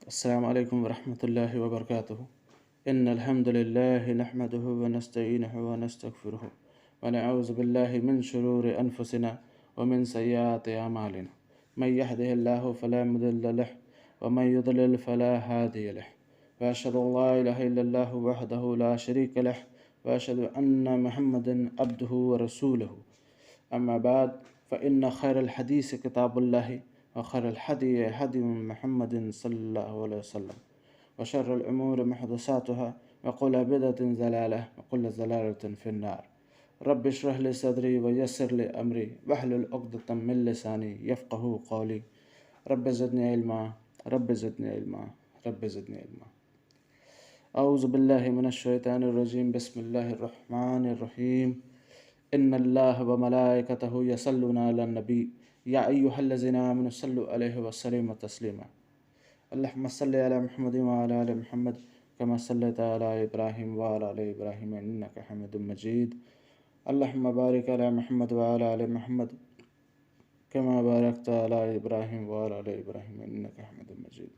अस्सलामु अलैकुम वरहमतुल्लाहि वबरकातुहू। इन्नल हम्दुलिल्लाहि नहमदुहु व नस्तईनुहु व नस्तगफिरुहु व नऊज़ु बिल्लाहि मिन शुरूरि अनफुसिना व मिन सय्यिआति अमालिना। मन यहदिहिल्लाहु फला मुदिल्ल लहु व मन युद्लिल फला हादिय लहु। व अशहदु अल्ला इलाहा इल्लल्लाहु वहदहु ला शरीक लहु व अशहदु अन्ना मुहम्मदन अब्दुहु व रसूलुहु। अम्मा बाद फ़इन्न खैरल हदीस किताबुल्लाहि व खैरल हदी हदी मुहम्मदिन सल्लल्लाहु अलैहि वसल्लम व शर्रल उमूरि मुहदसातुहा व कुल्लु बिदअतिन ज़लालह व कुल्लु ज़लालतिन फिन्नार। रब्बि इश्रह लि सदरी व यस्सिर लि अमरी वहलुल उक़दतम मिन लिसानी यफ़क़हू क़ौली। Rabbi ज़िदनी इल्मा rabbi ज़िदनी इल्मा rabbi ज़िदनी इल्मा। औज़ु बिल्लाहि मिनश शैतानिर रजीम बिस्मिल्लाहिर रहमानिर रहीम। इन्नल्लाह व मलाइकतहु यसल्लूना अलन नबी या अय्युहल्लज़ीना आमनु सल्लु अलैहि व सल्लिमु तस्लीमा। अल्लाहुम्मा सल्लि अला मुहम्मद व अला आलि मुहम्मद कमा सल्लैता अला इब्राहीम व अला आलि इब्राहीम इन्नका हमीदुम मजीद। अल्लाहुम्मा बारिक अला मुहम्मद व अला आलि मुहम्मद कमा बारकता अला इब्राहीम व अला आलि इब्राहीम इन्नका हमीदुम मजीद।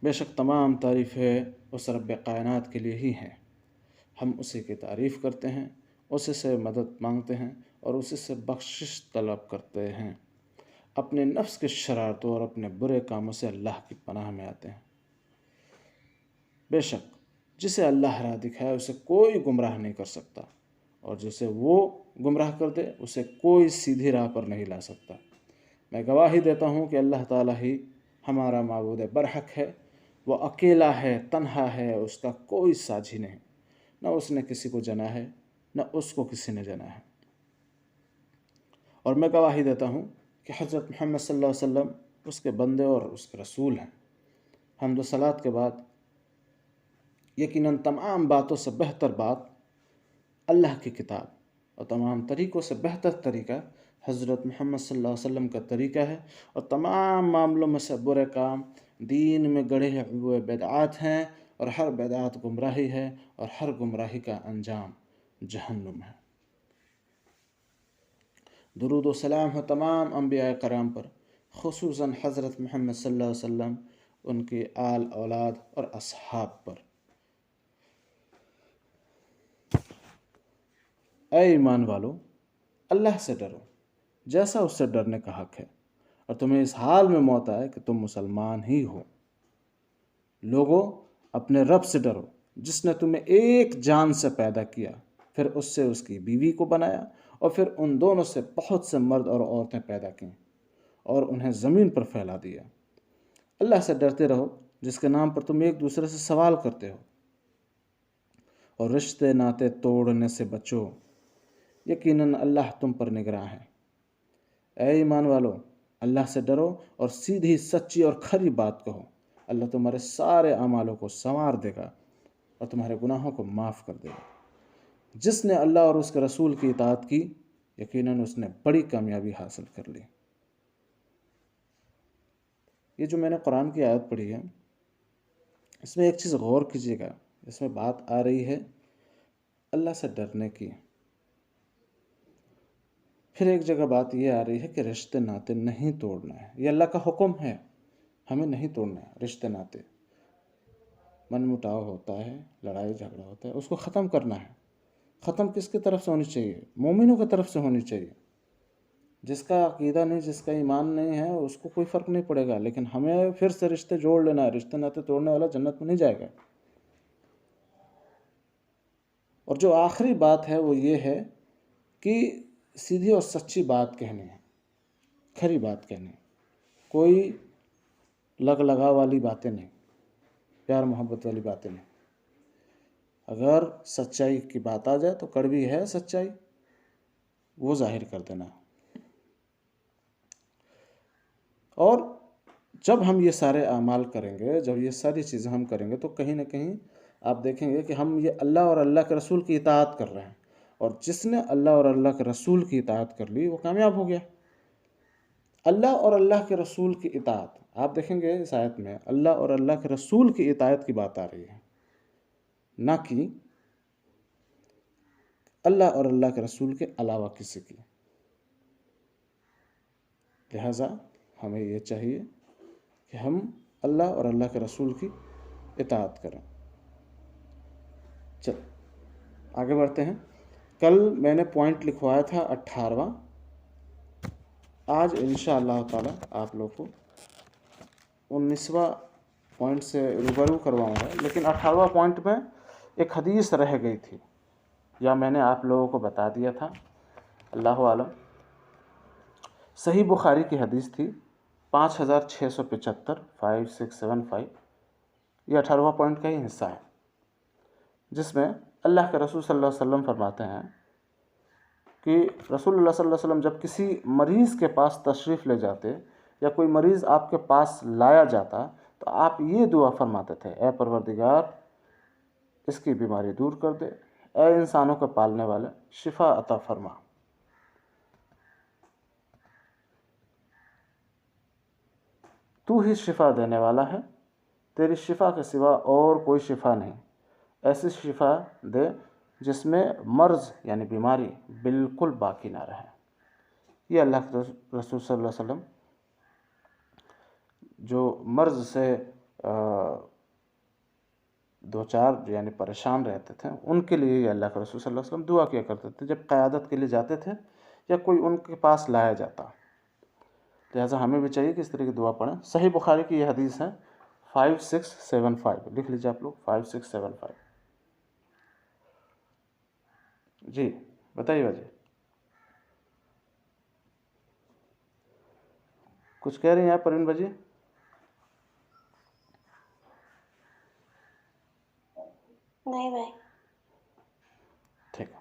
बेशक तमाम तारीफ़ें उस रब्ब कायनात के लिए ही हैं। हम उसी की तारीफ़ करते हैं, उसी से मदद मांगते हैं और उसी से बख्शिश तलब करते हैं। अपने नफ्स की शरारतों और अपने बुरे कामों से अल्लाह की पनाह में आते हैं। बेशक जिसे अल्लाह राह दिखाए उसे कोई गुमराह नहीं कर सकता और जिसे वो गुमराह कर दे उसे कोई सीधी राह पर नहीं ला सकता। मैं गवाही देता हूँ कि अल्लाह ताला ही हमारा माबूद बरहक है। वो अकेला है, तन्हा है, उसका कोई साझी नहीं। न उसने किसी को जना है, न उसको किसी ने जना है। और मैं गवाही देता हूँ कि हज़रत मोहम्मद सल्लल्लाहु अलैहि वसल्लम उसके बंदे और उसके रसूल हैं। हम्द व सलात के बाद यकीनन तमाम बातों से बेहतर बात अल्लाह की किताब और तमाम तरीक़ों से बेहतर तरीक़ा हज़रत मोहम्मद सल्लल्लाहु अलैहि वसल्लम का तरीक़ा है। और तमाम मामलों में से बुरे काम दीन में गढ़े हुए बिदअत हैं और हर बिदअत गुमराही है और हर गुमराही का अंजाम जहन्नुम है। दुरूद व सलाम हो तमाम अंबिया कराम पर, खुसूसन हज़रत मोहम्मद सल्लल्लाहु अलैहि वसल्लम, उनके आल औलाद और असहाब पर। ऐ ईमान वालो, अल्लाह से डरो जैसा उससे डरने का हक है और तुम्हें इस हाल में मौत आए कि तुम मुसलमान ही हो। लोगों, अपने रब से डरो जिसने तुम्हें एक जान से पैदा किया, फिर उससे उसकी बीवी को बनाया और फिर उन दोनों से बहुत से मर्द और औरतें पैदा की और उन्हें ज़मीन पर फैला दिया। अल्लाह से डरते रहो जिसके नाम पर तुम एक दूसरे से सवाल करते हो और रिश्ते नाते तोड़ने से बचो। यकीनन अल्लाह तुम पर निगरां है। ऐ ईमान वालो, अल्लाह से डरो और सीधी सच्ची और खरी बात कहो। अल्लाह तुम्हारे सारे अमालों को संवार देगा और तुम्हारे गुनाहों को माफ़ कर देगा। जिसने अल्लाह और उसके रसूल की इताअत की, यकीनन उसने बड़ी कामयाबी हासिल कर ली। ये जो मैंने कुरान की आयत पढ़ी है, इसमें एक चीज़ गौर कीजिएगा। इसमें बात आ रही है अल्लाह से डरने की। फिर एक जगह बात ये आ रही है कि रिश्ते नाते नहीं तोड़ना है। ये अल्लाह का हुक्म है, हमें नहीं तोड़ना है रिश्ते नाते। मनमुटाव होता है, लड़ाई झगड़ा होता है, उसको ख़त्म करना है। ख़त्म किसकी तरफ से होनी चाहिए? मोमिनों की तरफ से होनी चाहिए। जिसका अकीदा नहीं, जिसका ईमान नहीं है, उसको कोई फ़र्क नहीं पड़ेगा, लेकिन हमें फिर से रिश्ते जोड़ लेना है। रिश्ते नाते तोड़ने वाला जन्नत में नहीं जाएगा। और जो आखिरी बात है वो ये है कि सीधी और सच्ची बात कहनी है, खरी बात कहनी है। कोई लग लगा वाली बातें नहीं, प्यार मोहब्बत वाली बातें नहीं। अगर सच्चाई की बात आ जाए तो कड़वी है सच्चाई, वो जाहिर कर देना। और जब हम ये सारे अमाल करेंगे, जब ये सारी चीज़ें हम करेंगे, तो कहीं ना कहीं आप देखेंगे कि हम ये अल्लाह और अल्लाह के रसूल की इताअत कर रहे हैं। और जिसने अल्लाह और अल्लाह के रसूल की इताअत कर ली वो कामयाब हो गया। अल्लाह और अल्लाह के रसूल की इताअत, आप देखेंगे इस आयत में अल्लाह और अल्लाह के रसूल की इताअत की बात आ रही है, ना कि अल्लाह और अल्लाह के रसूल के अलावा किसी की। लिहाजा हमें ये चाहिए कि हम अल्लाह और अल्लाह के रसूल की इताअत करें। चल आगे बढ़ते हैं। कल मैंने पॉइंट लिखवाया था 18वां, आज इंशाअल्लाह ताला आप लोग को 19वां पॉइंट से रूबरू करवाऊँगा। लेकिन 18वां पॉइंट में एक हदीस रह गई थी, या मैंने आप लोगों को बता दिया था, अल्लाह आलम। सही बुखारी की हदीस थी 5675 5675। ये 18वां पॉइंट का ही हिस्सा है, जिसमें अल्लाह के रसूल सल्लल्लाहु अलैहि वसल्लम फरमाते हैं कि रसूलुल्लाह सल्लल्लाहु अलैहि वसल्लम जब किसी मरीज़ के पास तशरीफ़ ले जाते या कोई मरीज़ आपके पास लाया जाता तो आप ये दुआ फरमाते थे, ए परवरदिगार इसकी बीमारी दूर कर दे, ए इंसानों के पालने वाले शिफा अता फरमा। तू ही शिफा देने वाला है, तेरी शिफा के सिवा और कोई शिफा नहीं। ऐसी शिफा दे जिसमें मर्ज़ यानी बीमारी बिल्कुल बाकी ना रहे। ये अल्लाह के रसूल सल्लल्लाहु अलैहि वसल्लम जो मर्ज़ से दो चार यानी परेशान रहते थे, उनके लिए ये अल्लाह के रसूल सल्लल्लाहु अलैहि वसल्लम दुआ किया करते थे जब क़यादत के लिए जाते थे या कोई उनके पास लाया जाता। लिहाजा हमें भी चाहिए कि इस तरह की दुआ पढ़ें। सही बुखारी की यह हदीस है 5675, लिख लीजिए आप लोग 5675। जी बताइए वजह, कुछ कह रही हैं आप परवीन भाजी? नहीं भाई। ठीक है।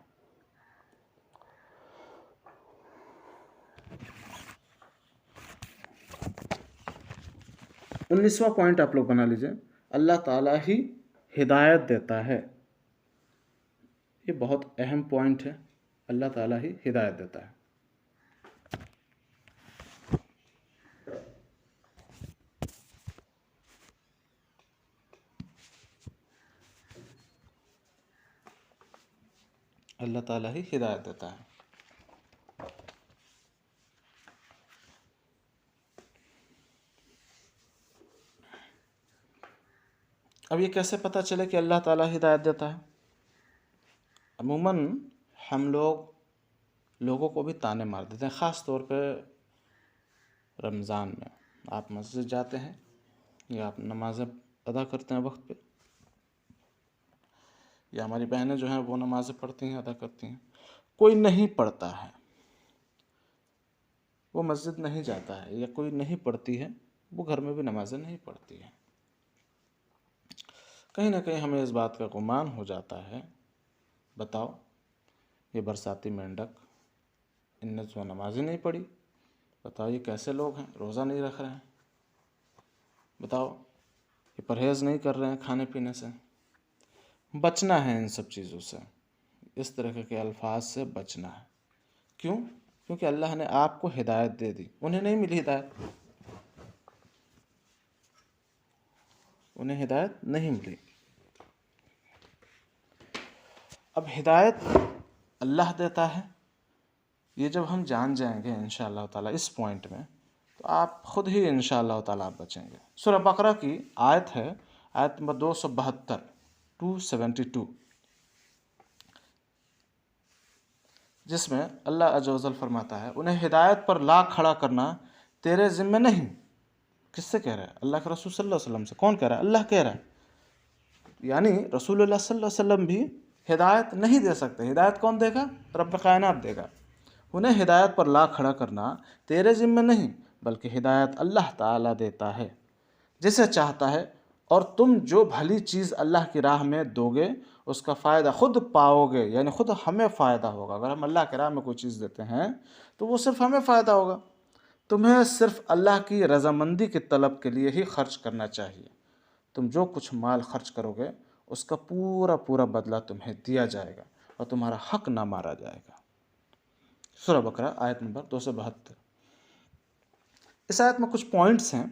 उन्नीसवां पॉइंट आप लोग बना लीजिए, अल्लाह ताला ही हिदायत देता है। ये बहुत अहम पॉइंट है, अल्लाह ताला ही हिदायत देता है। अल्लाह ताला ही हिदायत देता है। अब ये कैसे पता चले कि अल्लाह ताला हिदायत देता है? अमूमन हम लोगों को भी ताने मार देते हैं, ख़ास तौर पे रमज़ान में। आप मस्जिद जाते हैं या आप नमाज़ें अदा करते हैं वक्त पे, या हमारी बहनें जो हैं वो नमाज़ें पढ़ती हैं, अदा करती हैं। कोई नहीं पढ़ता है, वो मस्जिद नहीं जाता है, या कोई नहीं पढ़ती है, वो घर में भी नमाज़ें नहीं पढ़ती है। कहीं ना कहीं हमें इस बात का गुमान हो जाता है, बताओ ये बरसाती मेंढक, इनने तो नमाज ही नहीं पढ़ी, बताओ ये कैसे लोग हैं, रोज़ा नहीं रख रहे हैं, बताओ ये परहेज़ नहीं कर रहे हैं खाने पीने से। बचना है इन सब चीज़ों से, इस तरह के अल्फाज से बचना है। क्यों? क्योंकि अल्लाह ने आपको हिदायत दे दी, उन्हें नहीं मिली हिदायत, उन्हें हिदायत नहीं मिली। अब हिदायत अल्लाह देता है, ये जब हम जान जाएंगे इंशाअल्लाह ताला इस पॉइंट में, तो आप खुद ही इंशाअल्लाह ताला आप बचेंगे। सूरह बकरा की आयत है, आयत नंबर 272 272, जिसमें अल्लाह अज़्ज़ व जल फरमाता है, उन्हें हिदायत पर ला खड़ा करना तेरे ज़िम्मे नहीं। किससे कह रहा है? अल्लाह के रसूल सल्लल्लाहु अलैहि वसल्लम से। कौन कह रहा है? अल्लाह कह रहा है। यानी रसूलुल्लाह सल्लल्लाहु अलैहि वसल्लम भी हिदायत नहीं दे सकते। हिदायत कौन देगा? रब कायनात देगा। उन्हें हिदायत पर ला खड़ा करना तेरे ज़िम्मे नहीं, बल्कि हिदायत अल्लाह ताला देता है जिसे चाहता है, और तुम जो भली चीज़ अल्लाह की राह में दोगे उसका फ़ायदा खुद पाओगे, यानी खुद हमें फ़ायदा होगा। अगर हम अल्लाह की राह में कोई चीज़ देते हैं तो वो सिर्फ़ हमें फ़ायदा होगा। तुम्हें सिर्फ़ अल्लाह की रज़ामंदी की तलब के लिए ही खर्च करना चाहिए। तुम जो कुछ माल खर्च करोगे उसका पूरा पूरा बदला तुम्हें दिया जाएगा और तुम्हारा हक ना मारा जाएगा। सूरह बकरा आयत नंबर 272। इस आयत में कुछ पॉइंट्स हैं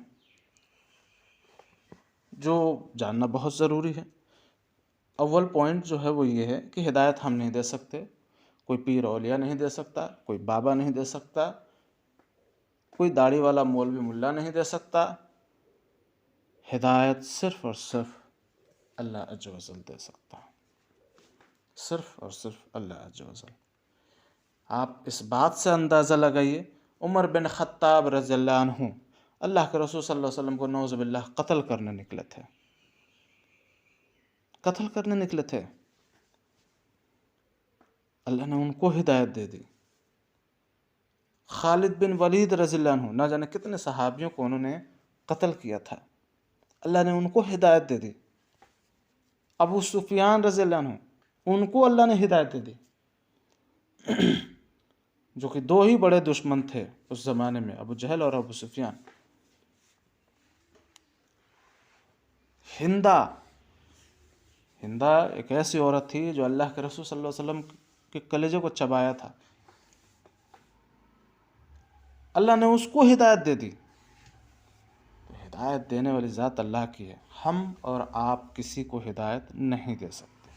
जो जानना बहुत ज़रूरी है। अव्वल पॉइंट जो है वो ये है कि हिदायत हम नहीं दे सकते, कोई पीर औलिया नहीं दे सकता, कोई बाबा नहीं दे सकता, कोई दाढ़ी वाला मौलवी मुल्ला नहीं दे सकता, हिदायत सिर्फ़ और सिर्फ अल्लाह अज़्ज़ व जल दे सकता है, सिर्फ़ और सिर्फ अल्लाह अज़्ज़ व जल। आप इस बात से अंदाज़ा लगाइए, उमर बिन ख़त्ताब रज़ियल्लाहु अन्हु अल्लाह के रसूल सल्लल्लाहु अलैहि वसल्लम को नौज़ बिल्लाह कत्ल करने निकले थे, कत्ल करने निकले थे। अल्लाह ने उनको हिदायत दे दी। खालिद बिन वलीद रज़ियल्लाहु अन्हु, ना जाने कितने सहाबियों को उन्होंने कत्ल किया था, अल्लाह ने उनको हिदायत दे दी। अबू सुफियान रज़ियल्लाहु अन्हु, उनको अल्लाह ने हिदायत दे दी, जो कि दो ही बड़े दुश्मन थे उस ज़माने में, अबू जहल और अबू सुफियान। हिंदा, हिंदा एक ऐसी औरत थी जो अल्लाह के रसूल सल्लल्लाहु अलैहि वसल्लम के कलेजे को चबाया था, अल्लाह ने उसको हिदायत दे दी। तो हिदायत देने वाली ज़ात अल्लाह की है, हम और आप किसी को हिदायत नहीं दे सकते।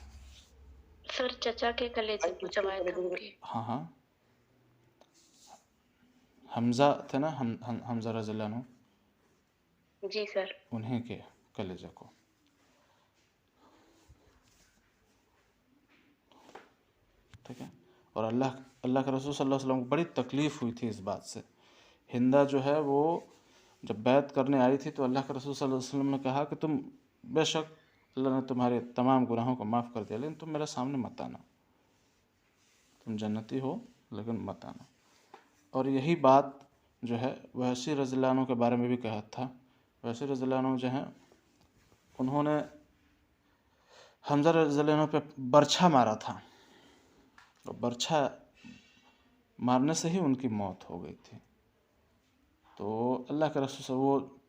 सर चचा के कलेजे को चबाया था उनके। हाँ हाँ, हमज़ा थे ना, हमज़ा रज़ियल्लाहु अन्हु, जी सर। उन्हीं के कलेजे को। ठीक है। और अल्लाह के रसूल सल्लल्लाहु अलैहि वसल्लम को बड़ी तकलीफ़ हुई थी इस बात से। हिंदा जो है वो जब बैत करने आई थी तो अल्लाह के रसूल सल्लल्लाहु अलैहि वसल्लम ने कहा कि तुम बेशक अल्लाह ने तुम्हारे तमाम गुनाहों को माफ़ कर दिया, लेकिन तुम मेरे सामने मत आना, तुम जन्नती हो लेकिन मत आना। और यही बात जो है वहशी रज़ियल्लाहु अन्हु के बारे में भी कहा था। वहशी रज़ियल्लाहु अन्हु जो हैं उन्होंने हमज़ा रज़ियल्लाहु अन्हु पे बर्छा मारा था, और बर्छा मारने से ही उनकी मौत हो गई थी। तो अल्लाह के रसूल से वो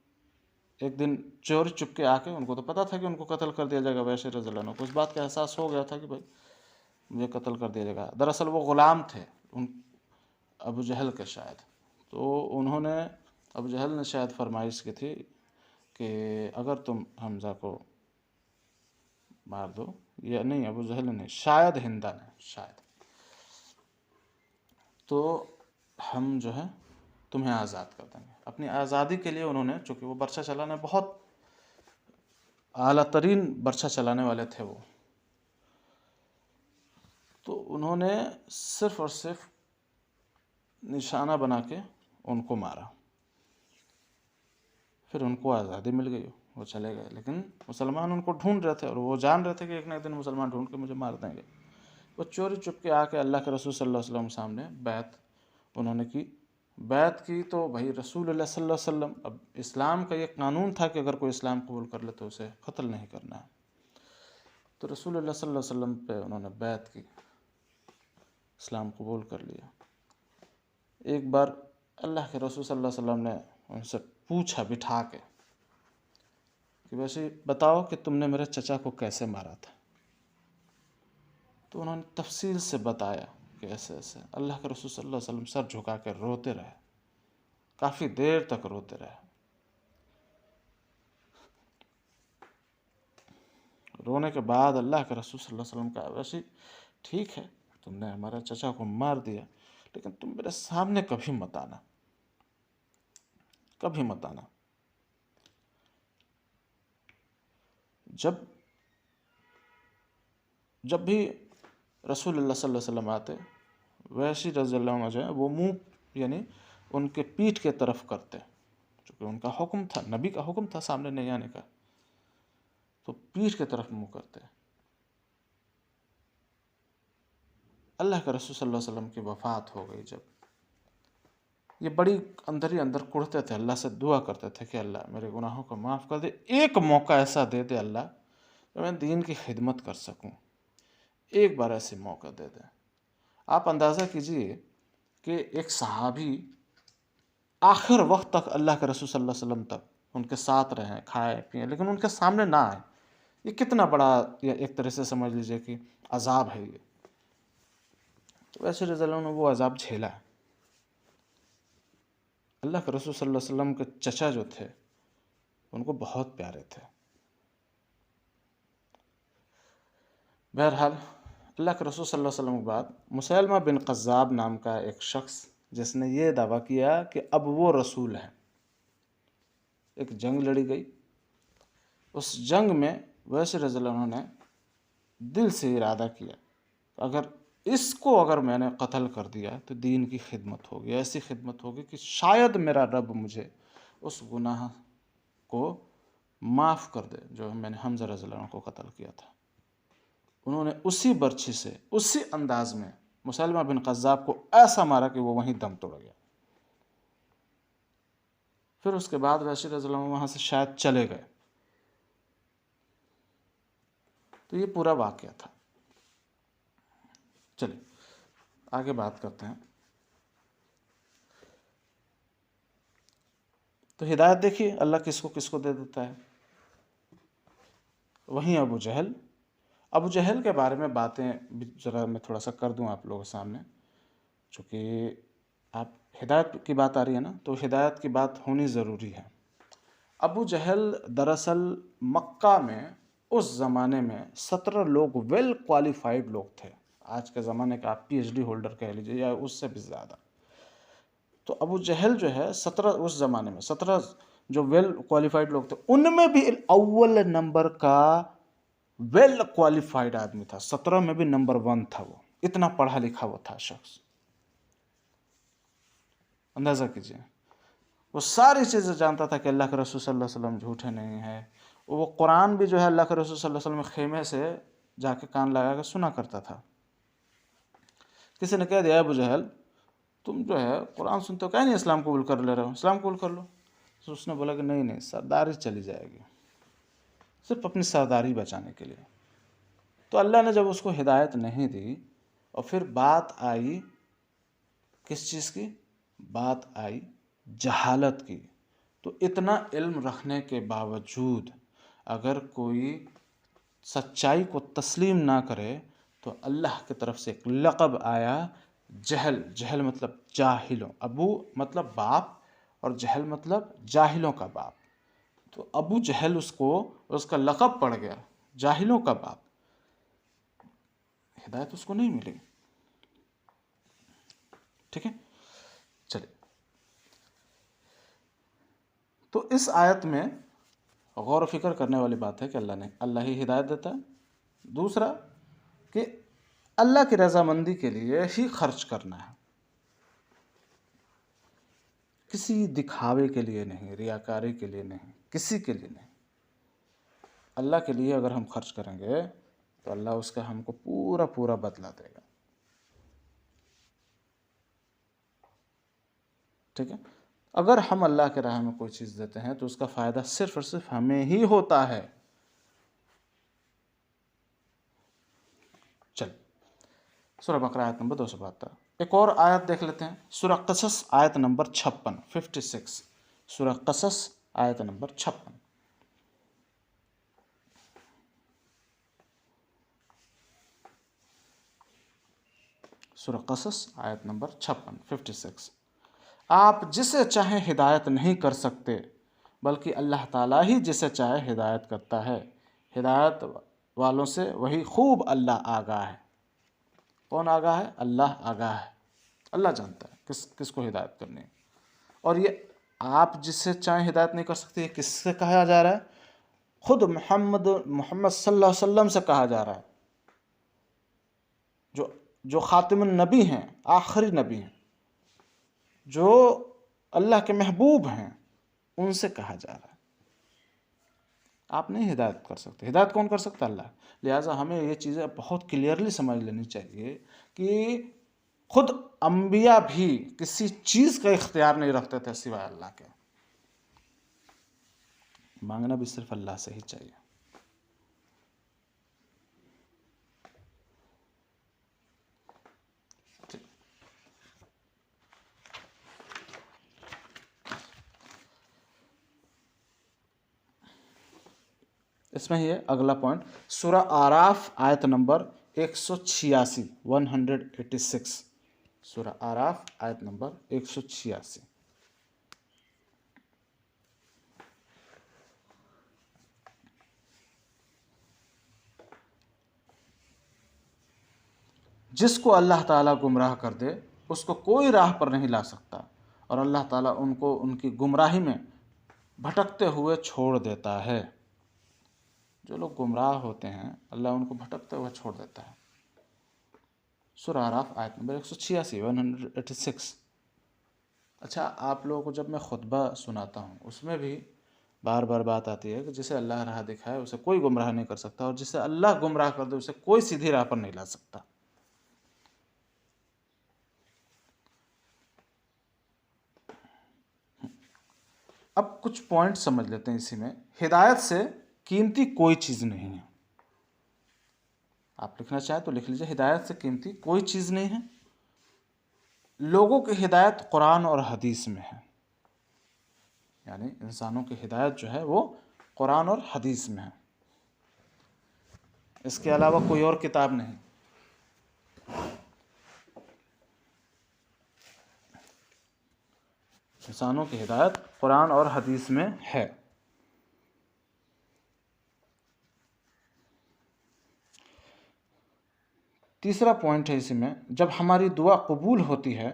एक दिन चोरी चुपके आके, उनको तो पता था कि उनको कत्ल कर दिया जाएगा, वैसे रज़ियल्लाहु अन्हु को उस बात का एहसास हो गया था कि भाई मुझे कत्ल कर दिया जाएगा। दरअसल वो ग़ुलाम थे उन अबू जहल के शायद, तो उन्होंने अबू जहल ने शायद फरमाइश की थी कि अगर तुम हमज़ा को मार दो, या नहीं अबू जहल ने नहीं, शायद हिंदा ने, शायद, तो हम जो है तुम्हें आज़ाद कर देंगे। अपनी आज़ादी के लिए उन्होंने, चूँकि वो बर्छा चलाने बहुत आला तरीन बर्छा चलाने वाले थे वो, तो उन्होंने सिर्फ़ और सिर्फ निशाना बना के उनको मारा, फिर उनको आज़ादी मिल गई, वो चले गए। लेकिन मुसलमान उनको ढूंढ रहे थे और वो जान रहे थे कि एक ना एक दिन मुसलमान ढूंढ के मुझे मार देंगे। वो चोरी चुपके आके अल्लाह के रसूल सल्लल्लाहु अलैहि वसल्लम सामने बैत उन्होंने की। बैत की तो भाई रसूलुल्लाह सल्लल्लाहु अलैहि वसल्लम, अब इस्लाम का ये कानून था कि अगर कोई इस्लाम कबूल कर ले तो उसे कत्ल नहीं करना है। तो रसूलुल्लाह सल्लल्लाहु अलैहि वसल्लम पे उन्होंने बैत की, इस्लाम कबूल कर लिया। एक बार अल्लाह के रसूल सल्लल्लाहु अलैहि वसल्लम ने उनसे पूछा बिठा के कि वैसे बताओ कि तुमने मेरे चचा को कैसे मारा था। तो उन्होंने तफसील से बताया कि ऐसे ऐसे। अल्लाह के रसूल सल्लल्लाहु अलैहि वसल्लम सर झुका कर रोते रहे, काफ़ी देर तक रोते रहे। रोने के बाद अल्लाह के रसूल सल्लल्लाहु अलैहि वसल्लम कहा, वैसे ठीक है तुमने हमारे चचा को मार दिया, लेकिन तुम मेरे सामने कभी मत आना, कभी मत आना। जब भी रसूलुल्लाह सल्लल्लाहु अलैहि वसल्लम आते, वैसी रज़ियल्लाहु अन्हु जो है वो मुँह यानी उनके पीठ के तरफ करते, क्योंकि उनका हुक्म था, नबी का हुक्म था सामने नहीं आने का, तो पीठ के तरफ मुँह करते। अल्लाह के रसूल सल्लल्लाहु अलैहि वसल्लम की वफ़ात हो गई जब, ये बड़ी अंदर ही अंदर कुढ़ते थे, अल्लाह से दुआ करते थे कि अल्लाह मेरे गुनाहों को माफ़ कर दे, एक मौका ऐसा दे दे अल्लाह तो मैं दीन की खिदमत कर सकूं, एक बार ऐसे मौका दे दे। आप अंदाज़ा कीजिए कि एक सहाबी आखिर वक्त तक अल्लाह के रसूल सल्लल्लाहु अलैहि वसल्लम तक उनके साथ रहें, खाए पिए, लेकिन उनके सामने ना आए, ये कितना बड़ा, ये एक तरह से समझ लीजिए कि अजाब है ये। तो वैसे रज़ियल्लाहु अन्हु वो अजाब झेला। अल्लाह के रसूल सल्लल्लाहु अलैहि वसल्लम के चचा जो थे उनको बहुत प्यारे थे। बहरहाल अल्लाह के रसूल सल्लल्लाहु अलैहि वसल्लम के बाद मुसैलमा बिन क़ज़्ज़ाब नाम का एक शख्स, जिसने ये दावा किया कि अब वो रसूल हैं, एक जंग लड़ी गई, उस जंग में वैसे रज़ियल्लाहु अन्हु ने दिल से इरादा किया, अगर इसको अगर मैंने कत्ल कर दिया तो दीन की खिदमत होगी, ऐसी खिदमत होगी कि शायद मेरा रब मुझे उस गुनाह को माफ़ कर दे जो मैंने हमज़ा रज़ियल्लाहु अन्हु को कत्ल किया था। उन्होंने उसी बर्छी से, उसी अंदाज में मुसैलमा बिन कज़्ज़ाब को ऐसा मारा कि वो वहीं दम तोड़ गया। फिर उसके बाद वैसे रज़ियल्लाहु अन्हु वहाँ से शायद चले गए। तो ये पूरा वाक़या था। चलिए आगे बात करते हैं। तो हिदायत देखिए अल्लाह किसको किसको दे देता है। वहीं अबू जहल के बारे में बातें ज़रा मैं थोड़ा सा कर दूं आप लोगों के सामने, चूँकि आप हिदायत की बात आ रही है ना, तो हिदायत की बात होनी ज़रूरी है। अबू जहल दरअसल मक्का में उस ज़माने में 17 लोग वेल क्वालिफाइड लोग थे। आज के ज़माने का आप PhD होल्डर कह लीजिए या उससे भी ज़्यादा। तो अबू जहल जो है 17 उस ज़माने में 17 जो वेल क्वालिफाइड लोग थे उनमें भी अव्वल नंबर का वेल क्वालिफाइड आदमी था। 17 में भी नंबर 1 था। वो इतना पढ़ा लिखा वो था शख्स, अंदाज़ा कीजिए। वो सारी चीज़ें जानता था कि अल्लाह के रसूल सल्लल्लाहु अलैहि वसल्लम झूठे नहीं है। वो कुरान भी जो है अल्लाह के रसूल सल्लल्लाहु अलैहि वसल्लम खेमे से जाके कान लगा कर सुना करता था। किसी ने कह दिया अबू जहल तुम जो है कुरान सुनते हो, क्या नहीं इस्लाम कबूल कर ले रहे हो, इस्लाम कबूल कर लो। तो उसने बोला कि नहीं सरदारी चली जाएगी, सिर्फ अपनी सरदारी बचाने के लिए। तो अल्लाह ने जब उसको हिदायत नहीं दी और फिर बात आई किस चीज़ की, बात आई जहालत की, तो इतना इल्म रखने के बावजूद अगर कोई सच्चाई को तस्लीम ना करे तो अल्लाह की तरफ से एक लक़ब आया जहल मतलब जाहिलों, अबू मतलब बाप और जहल मतलब जाहिलों का बाप। तो अबू जहल उसका लक़ब पड़ गया जाहिलों का बाप। हिदायत उसको नहीं मिली। ठीक है, चलिए। तो इस आयत में गौर फिक्र करने वाली बात है कि अल्लाह ही हिदायत देता है। दूसरा कि अल्लाह की रज़ामंदी के लिए ही खर्च करना है, किसी दिखावे के लिए नहीं, रियाकारी के लिए नहीं, किसी के लिए नहीं। अल्लाह के लिए अगर हम खर्च करेंगे तो अल्लाह उसका हमको पूरा पूरा बदला देगा। ठीक है, अगर हम अल्लाह के राह में कोई चीज़ देते हैं तो उसका फ़ायदा सिर्फ और सिर्फ हमें ही होता है। चल सूरह बकरा आयत नंबर 272। एक और आयत देख लेते हैं, सूरह क़सस आयत नंबर 56। सूरह क़सस आयत नंबर 56। सूरह क़सस आयत नंबर 56। आप जिसे चाहे हिदायत नहीं कर सकते बल्कि अल्लाह ताला ही जिसे चाहे हिदायत करता है। हिदायत वालों से वही खूब अल्लाह आगाह है। कौन आगाह है? अल्लाह आगाह है। अल्लाह जानता है किसको हिदायत करनी है। और ये आप जिससे चाहे हिदायत नहीं कर सकते, ये किससे कहा जा रहा है? खुद मोहम्मद सल्लल्लाहु अलैहि वसल्लम से कहा जा रहा है, जो खातिमुन नबी हैं, आखिरी नबी हैं, जो अल्लाह के महबूब हैं, उनसे कहा जा रहा है। आप नहीं हिदायत कर सकते। हिदायत कौन कर सकता है? अल्लाह। लिहाजा हमें ये चीज़ें बहुत क्लियरली समझ लेनी चाहिए कि खुद अंबिया भी किसी चीज़ का इख्तियार नहीं रखते थे सिवाय अल्लाह के। मांगना भी सिर्फ अल्लाह से ही चाहिए। इसमें ही है अगला पॉइंट, सूरह आराफ आयत नंबर 186, 186। सूरह आराफ आयत नंबर 186। जिसको अल्लाह ताला गुमराह कर दे उसको कोई राह पर नहीं ला सकता और अल्लाह ताला उनको उनकी गुमराही में भटकते हुए छोड़ देता है। जो लोग गुमराह होते हैं अल्लाह उनको भटकते हुए छोड़ देता है। सूरह आराफ आयत नंबर 186, 186। अच्छा, आप लोगों को जब मैं खुतबा सुनाता हूँ उसमें भी बार बार बात आती है कि जिसे अल्लाह राह दिखाए उसे कोई गुमराह नहीं कर सकता, और जिसे अल्लाह गुमराह कर दे उसे कोई सीधी राह पर नहीं ला सकता। अब कुछ पॉइंट समझ लेते हैं इसी में। हिदायत से कीमती कोई चीज़ नहीं है। आप लिखना चाहें तो लिख लीजिए, हिदायत से कीमती कोई चीज़ नहीं है। लोगों की हिदायत कुरान और हदीस में है, यानी इंसानों की हिदायत जो है वो कुरान और हदीस में है, इसके अलावा कोई और किताब नहीं। इंसानों की हिदायत कुरान और हदीस में है। तीसरा पॉइंट है इसी में, जब हमारी दुआ कबूल होती है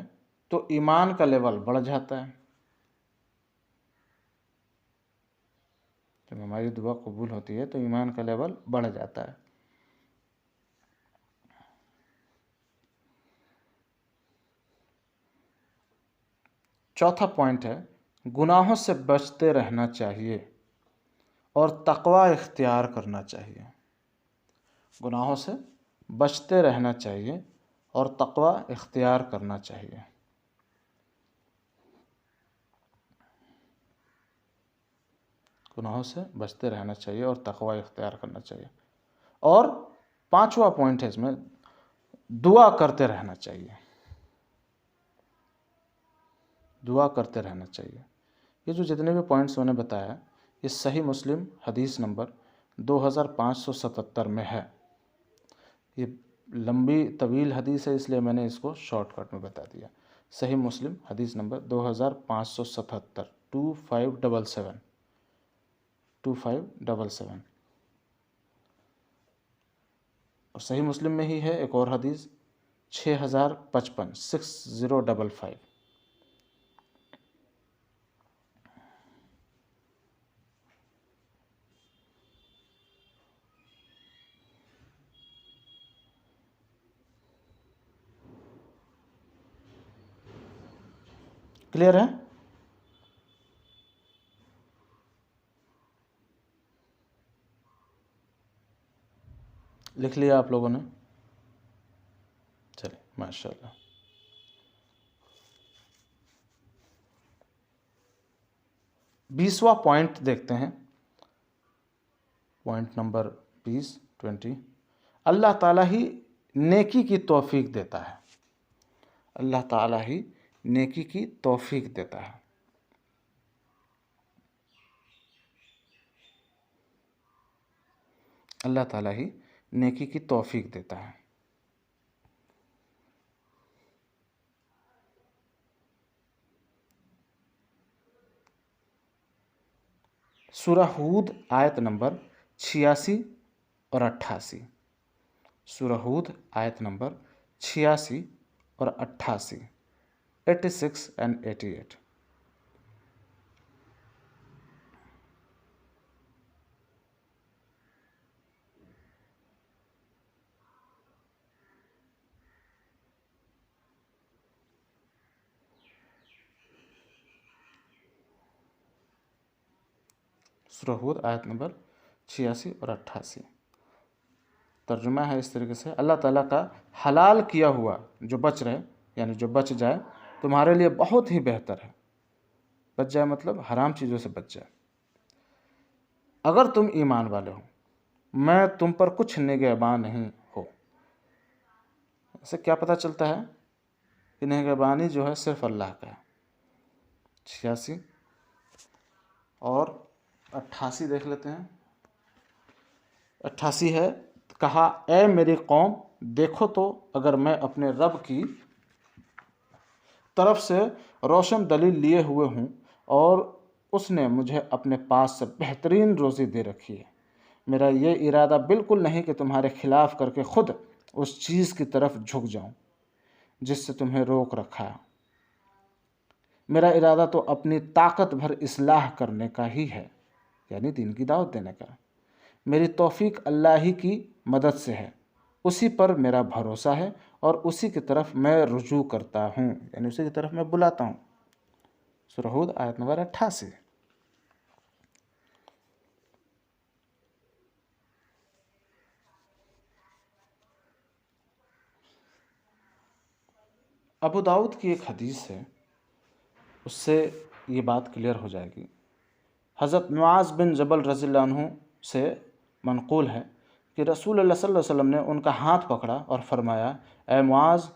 तो ईमान का लेवल बढ़ जाता है। जब हमारी दुआ कबूल होती है तो ईमान का लेवल बढ़ जाता है। चौथा पॉइंट है, गुनाहों से बचते रहना चाहिए और तकवा इख्तियार करना चाहिए। गुनाहों से बचते रहना चाहिए और तकवा इख्तियार करना चाहिए। गुनाहों से बचते रहना चाहिए और तकवा इख्तियार करना चाहिए। और पांचवा पॉइंट है इसमें, दुआ करते रहना चाहिए। दुआ करते रहना चाहिए। ये जो जितने भी पॉइंट्स मैंने बताया ये सही मुस्लिम हदीस नंबर 2577 में है। ये लंबी तवील हदीस है इसलिए मैंने इसको शॉर्टकट में बता दिया। सही मुस्लिम हदीस नंबर 2577, 2577, 2577। और सही मुस्लिम में ही है एक और हदीस 6055, 6055। क्लियर है? लिख लिया आप लोगों ने? चलिए, माशाल्लाह। बीसवां पॉइंट देखते हैं, पॉइंट नंबर 20। अल्लाह ताला ही नेकी की तौफीक देता है। अल्लाह ताला ही नेकी की तौफीक देता है। अल्लाह ताला ही नेकी की तौफीक देता है। सूरह हूद आयत नंबर 86 और 88। सूरह हूद आयत नंबर 86 और 88, 86 एंड 88। सूरह हूद आयत नंबर 86 और 88। तर्जुमा है इस तरीके से, अल्लाह ताला का हलाल किया हुआ जो बच रहे, यानी जो बच जाए, तुम्हारे लिए बहुत ही बेहतर है। बच जाए मतलब हराम चीज़ों से बच जाए। अगर तुम ईमान वाले हो, मैं तुम पर कुछ निगहबान नहीं हो। इससे क्या पता चलता है कि निगहबानी जो है सिर्फ अल्लाह का है। 86 और 88 देख लेते हैं। 88 है, कहा ए मेरी कौम, देखो तो अगर मैं अपने रब की तरफ से रोशन दलील लिए हुए हूँ और उसने मुझे अपने पास से बेहतरीन रोज़ी दे रखी है। मेरा ये इरादा बिल्कुल नहीं कि तुम्हारे खिलाफ करके खुद उस चीज़ की तरफ झुक जाऊं जिससे तुम्हें रोक रखा है। मेरा इरादा तो अपनी ताकत भर इस्लाह करने का ही है, यानी दीन की दावत देने का। मेरी तौफीक अल्लाह ही की मदद से है, उसी पर मेरा भरोसा है और उसी की तरफ मैं रुजू करता हूँ, यानी उसी की तरफ मैं बुलाता हूँ। सूरह हूद आयत नंबर 88। अबू दाऊद की एक हदीस है, उससे ये बात क्लियर हो जाएगी। हज़रत मुआज़ बिन जबल रज़ियल्लाहु अन्हु से मनक़ूल है कि रसूल अल्लाह सल्लल्लाहु अलैहि वसल्लम ने उनका हाथ पकड़ा और फरमाया, ए मुआज़,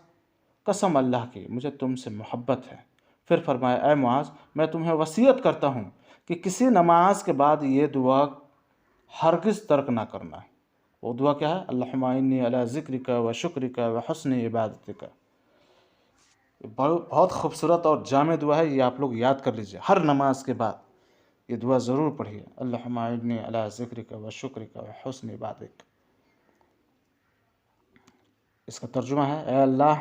कसम अल्लाह की मुझे तुमसे मोहब्बत है। फिर फरमाया, ए मुआज़, मैं तुम्हें वसीयत करता हूँ कि किसी नमाज के बाद ये दुआ हरगिज़ तर्क ना करना। वो दुआ क्या है? अल्लाहुम्मा इन्नी अला ज़िक्रिका व शुक्रिका व हुस्नि इबादतिका। बहुत खूबसूरत और जामे दुआ है, ये आप लोग याद कर लीजिए। हर नमाज के बाद ये दुआ ज़रूर पढ़िए, अल्लाहुम्मा इन्नी अला ज़िक्रिका व शुक्रिका व हुस्नि इबादतिका। इसका तर्जुमा है, ए अल्लाह,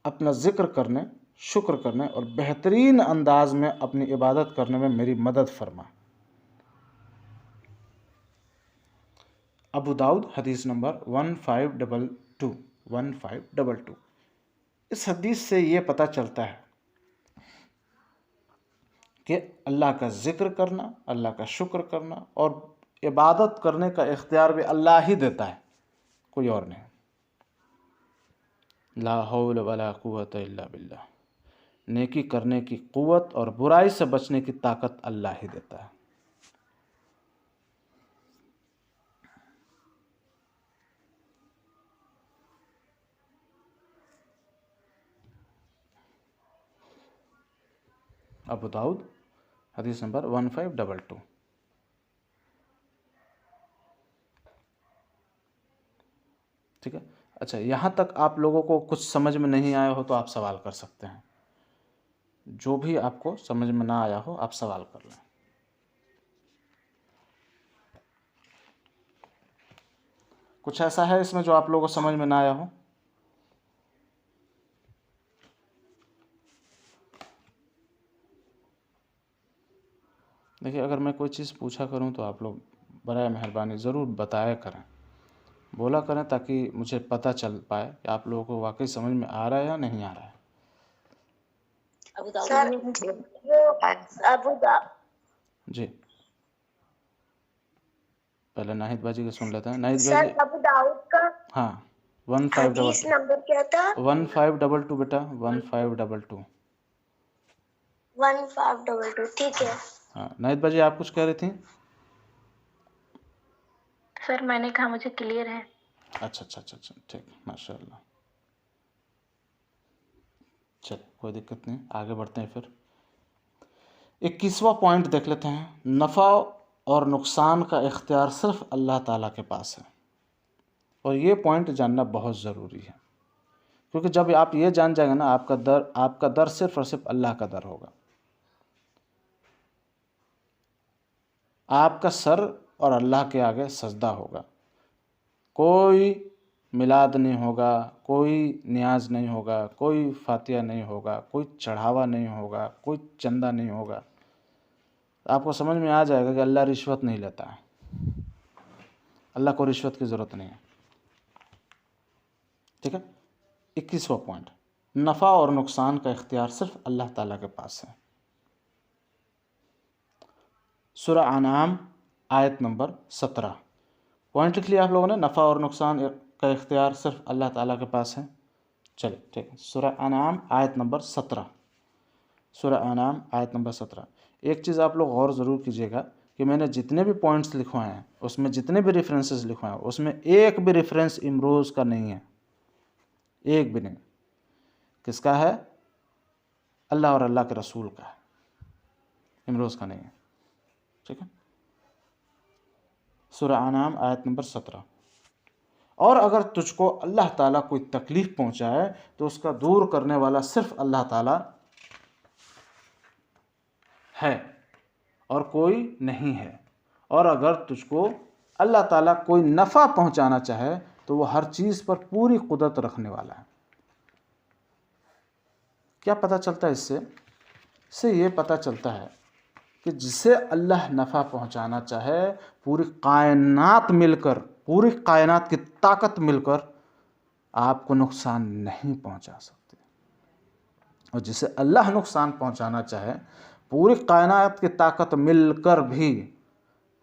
अपना ज़िक्र करने, शुक्र करने और बेहतरीन अंदाज में अपनी इबादत करने में मेरी मदद फरमा। अबू दाऊद हदीस नंबर 1522। इस हदीस से ये पता चलता है कि अल्लाह का ज़िक्र करना, अल्लाह का शुक्र करना और इबादत करने का इख्तियार भी अल्लाह ही देता है, कोई और नहीं। ला हौल वला कुव्वत इल्ला बिल्लाह। नेकी करने की क़ुव्वत और बुराई से बचने की ताकत अल्लाह ही देता है। अबू दाऊद हदीस नंबर 1522। ठीक है। अच्छा, यहाँ तक आप लोगों को कुछ समझ में नहीं आया हो तो आप सवाल कर सकते हैं। जो भी आपको समझ में ना आया हो आप सवाल कर लें। कुछ ऐसा है इसमें जो आप लोगों को समझ में ना आया हो? देखिए, अगर मैं कोई चीज़ पूछा करूं तो आप लोग बराए मेहरबानी ज़रूर बताया करें, बोला करें, ताकि मुझे पता चल पाए कि आप लोगों को वाकई समझ में आ रहा है या नहीं आ रहा है। जी, पहले नाहिद बाजी का सुन लेते हैं। नाहिद बाजी, अबू दाऊद का हाँ, 1522 नंबर क्या था? 1522 बेटा, 1522। 1522, ठीक है। हाँ, नाहिद बाजी आप कुछ कह रही थी? सर मैंने कहा मुझे क्लियर है। अच्छा, ठीक, माशाल्लाह। चलिए, कोई दिक्कत नहीं, आगे बढ़ते हैं। फिर 21वां पॉइंट देख लेते हैं। नफ़ा और नुकसान का इख्तियार सिर्फ अल्लाह ताला के पास है, और ये पॉइंट जानना बहुत ज़रूरी है, क्योंकि जब आप ये जान जाएंगे ना, आपका दर सिर्फ और सिर्फ अल्लाह का दर होगा। आपका सर और अल्लाह के आगे सजदा होगा, कोई मिलाद नहीं होगा, कोई नियाज नहीं होगा, कोई फातिहा नहीं होगा, कोई चढ़ावा नहीं होगा, कोई चंदा नहीं होगा। आपको समझ में आ जाएगा कि अल्लाह रिश्वत नहीं लेता है, अल्लाह को रिश्वत की ज़रूरत नहीं है। ठीक है। 21वां पॉइंट, नफ़ा और नुकसान का इख्तियार सिर्फ अल्लाह ताला के पास है। सूरह अनाम आयत नंबर 17। पॉइंट लिख लिया आप लोगों ने? नफ़ा और नुकसान का इख्तियार सिर्फ अल्लाह ताला के पास है। चलिए, ठीक है। सूरह अनाम आयत नंबर 17। सूरह अनाम आयत नंबर 17। एक चीज़ आप लोग गौर ज़रूर कीजिएगा कि मैंने जितने भी पॉइंट्स लिखवाए हैं, उसमें जितने भी रेफरेंसेस लिखवाए हैं, उसमें एक भी रेफरेंस इमरोज़ का नहीं है, एक भी नहीं। किसका है? अल्लाह और अल्लाह के रसूल का है, इमरोज़ का नहीं है। ठीक है। सूरह अनाम आयत नंबर 17। और अगर तुझको अल्लाह ताला कोई तकलीफ़ पहुंचाए तो उसका दूर करने वाला सिर्फ अल्लाह ताला है और कोई नहीं है। और अगर तुझको अल्लाह ताला कोई नफ़ा पहुंचाना चाहे तो वो हर चीज़ पर पूरी कुदरत रखने वाला है। क्या पता चलता है इससे? इससे ये पता चलता है कि जिसे अल्लाह नफ़ा पहुंचाना चाहे, पूरी कायनात की ताकत मिलकर आपको नुकसान नहीं पहुंचा सकती, और जिसे अल्लाह नुकसान पहुंचाना चाहे, पूरी कायनात की ताकत मिलकर भी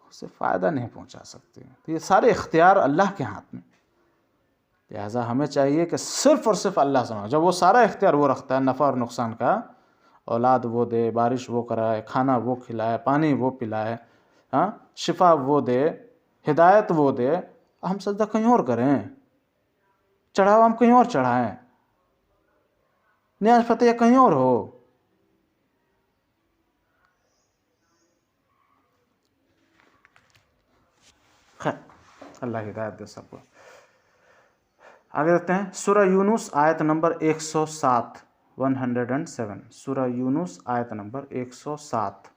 उसे फ़ायदा नहीं पहुंचा सकती। तो ये सारे इख्तियार अल्लाह के हाथ में। लिहाजा हमें चाहिए कि सिर्फ़ और सिर्फ अल्लाह से मांगो। जब वो सारा इख्तियार वो रखता है नफ़ा और नुकसान का, औलाद वो दे, बारिश वो कराए, खाना वो खिलाए, पानी वो पिलाए, हाँ, शिफा वो दे, हिदायत वो दे, हम सजदा कहीं और करें, चढ़ावा हम कहीं और चढ़ाएं, न्याज फतेह कहीं और हो। खैर, अल्लाह हिदायत दे सबको। आगे देखते हैं सूरह यूनुस आयत नंबर 107, 107। सूरह यूनुस आयत नंबर 107।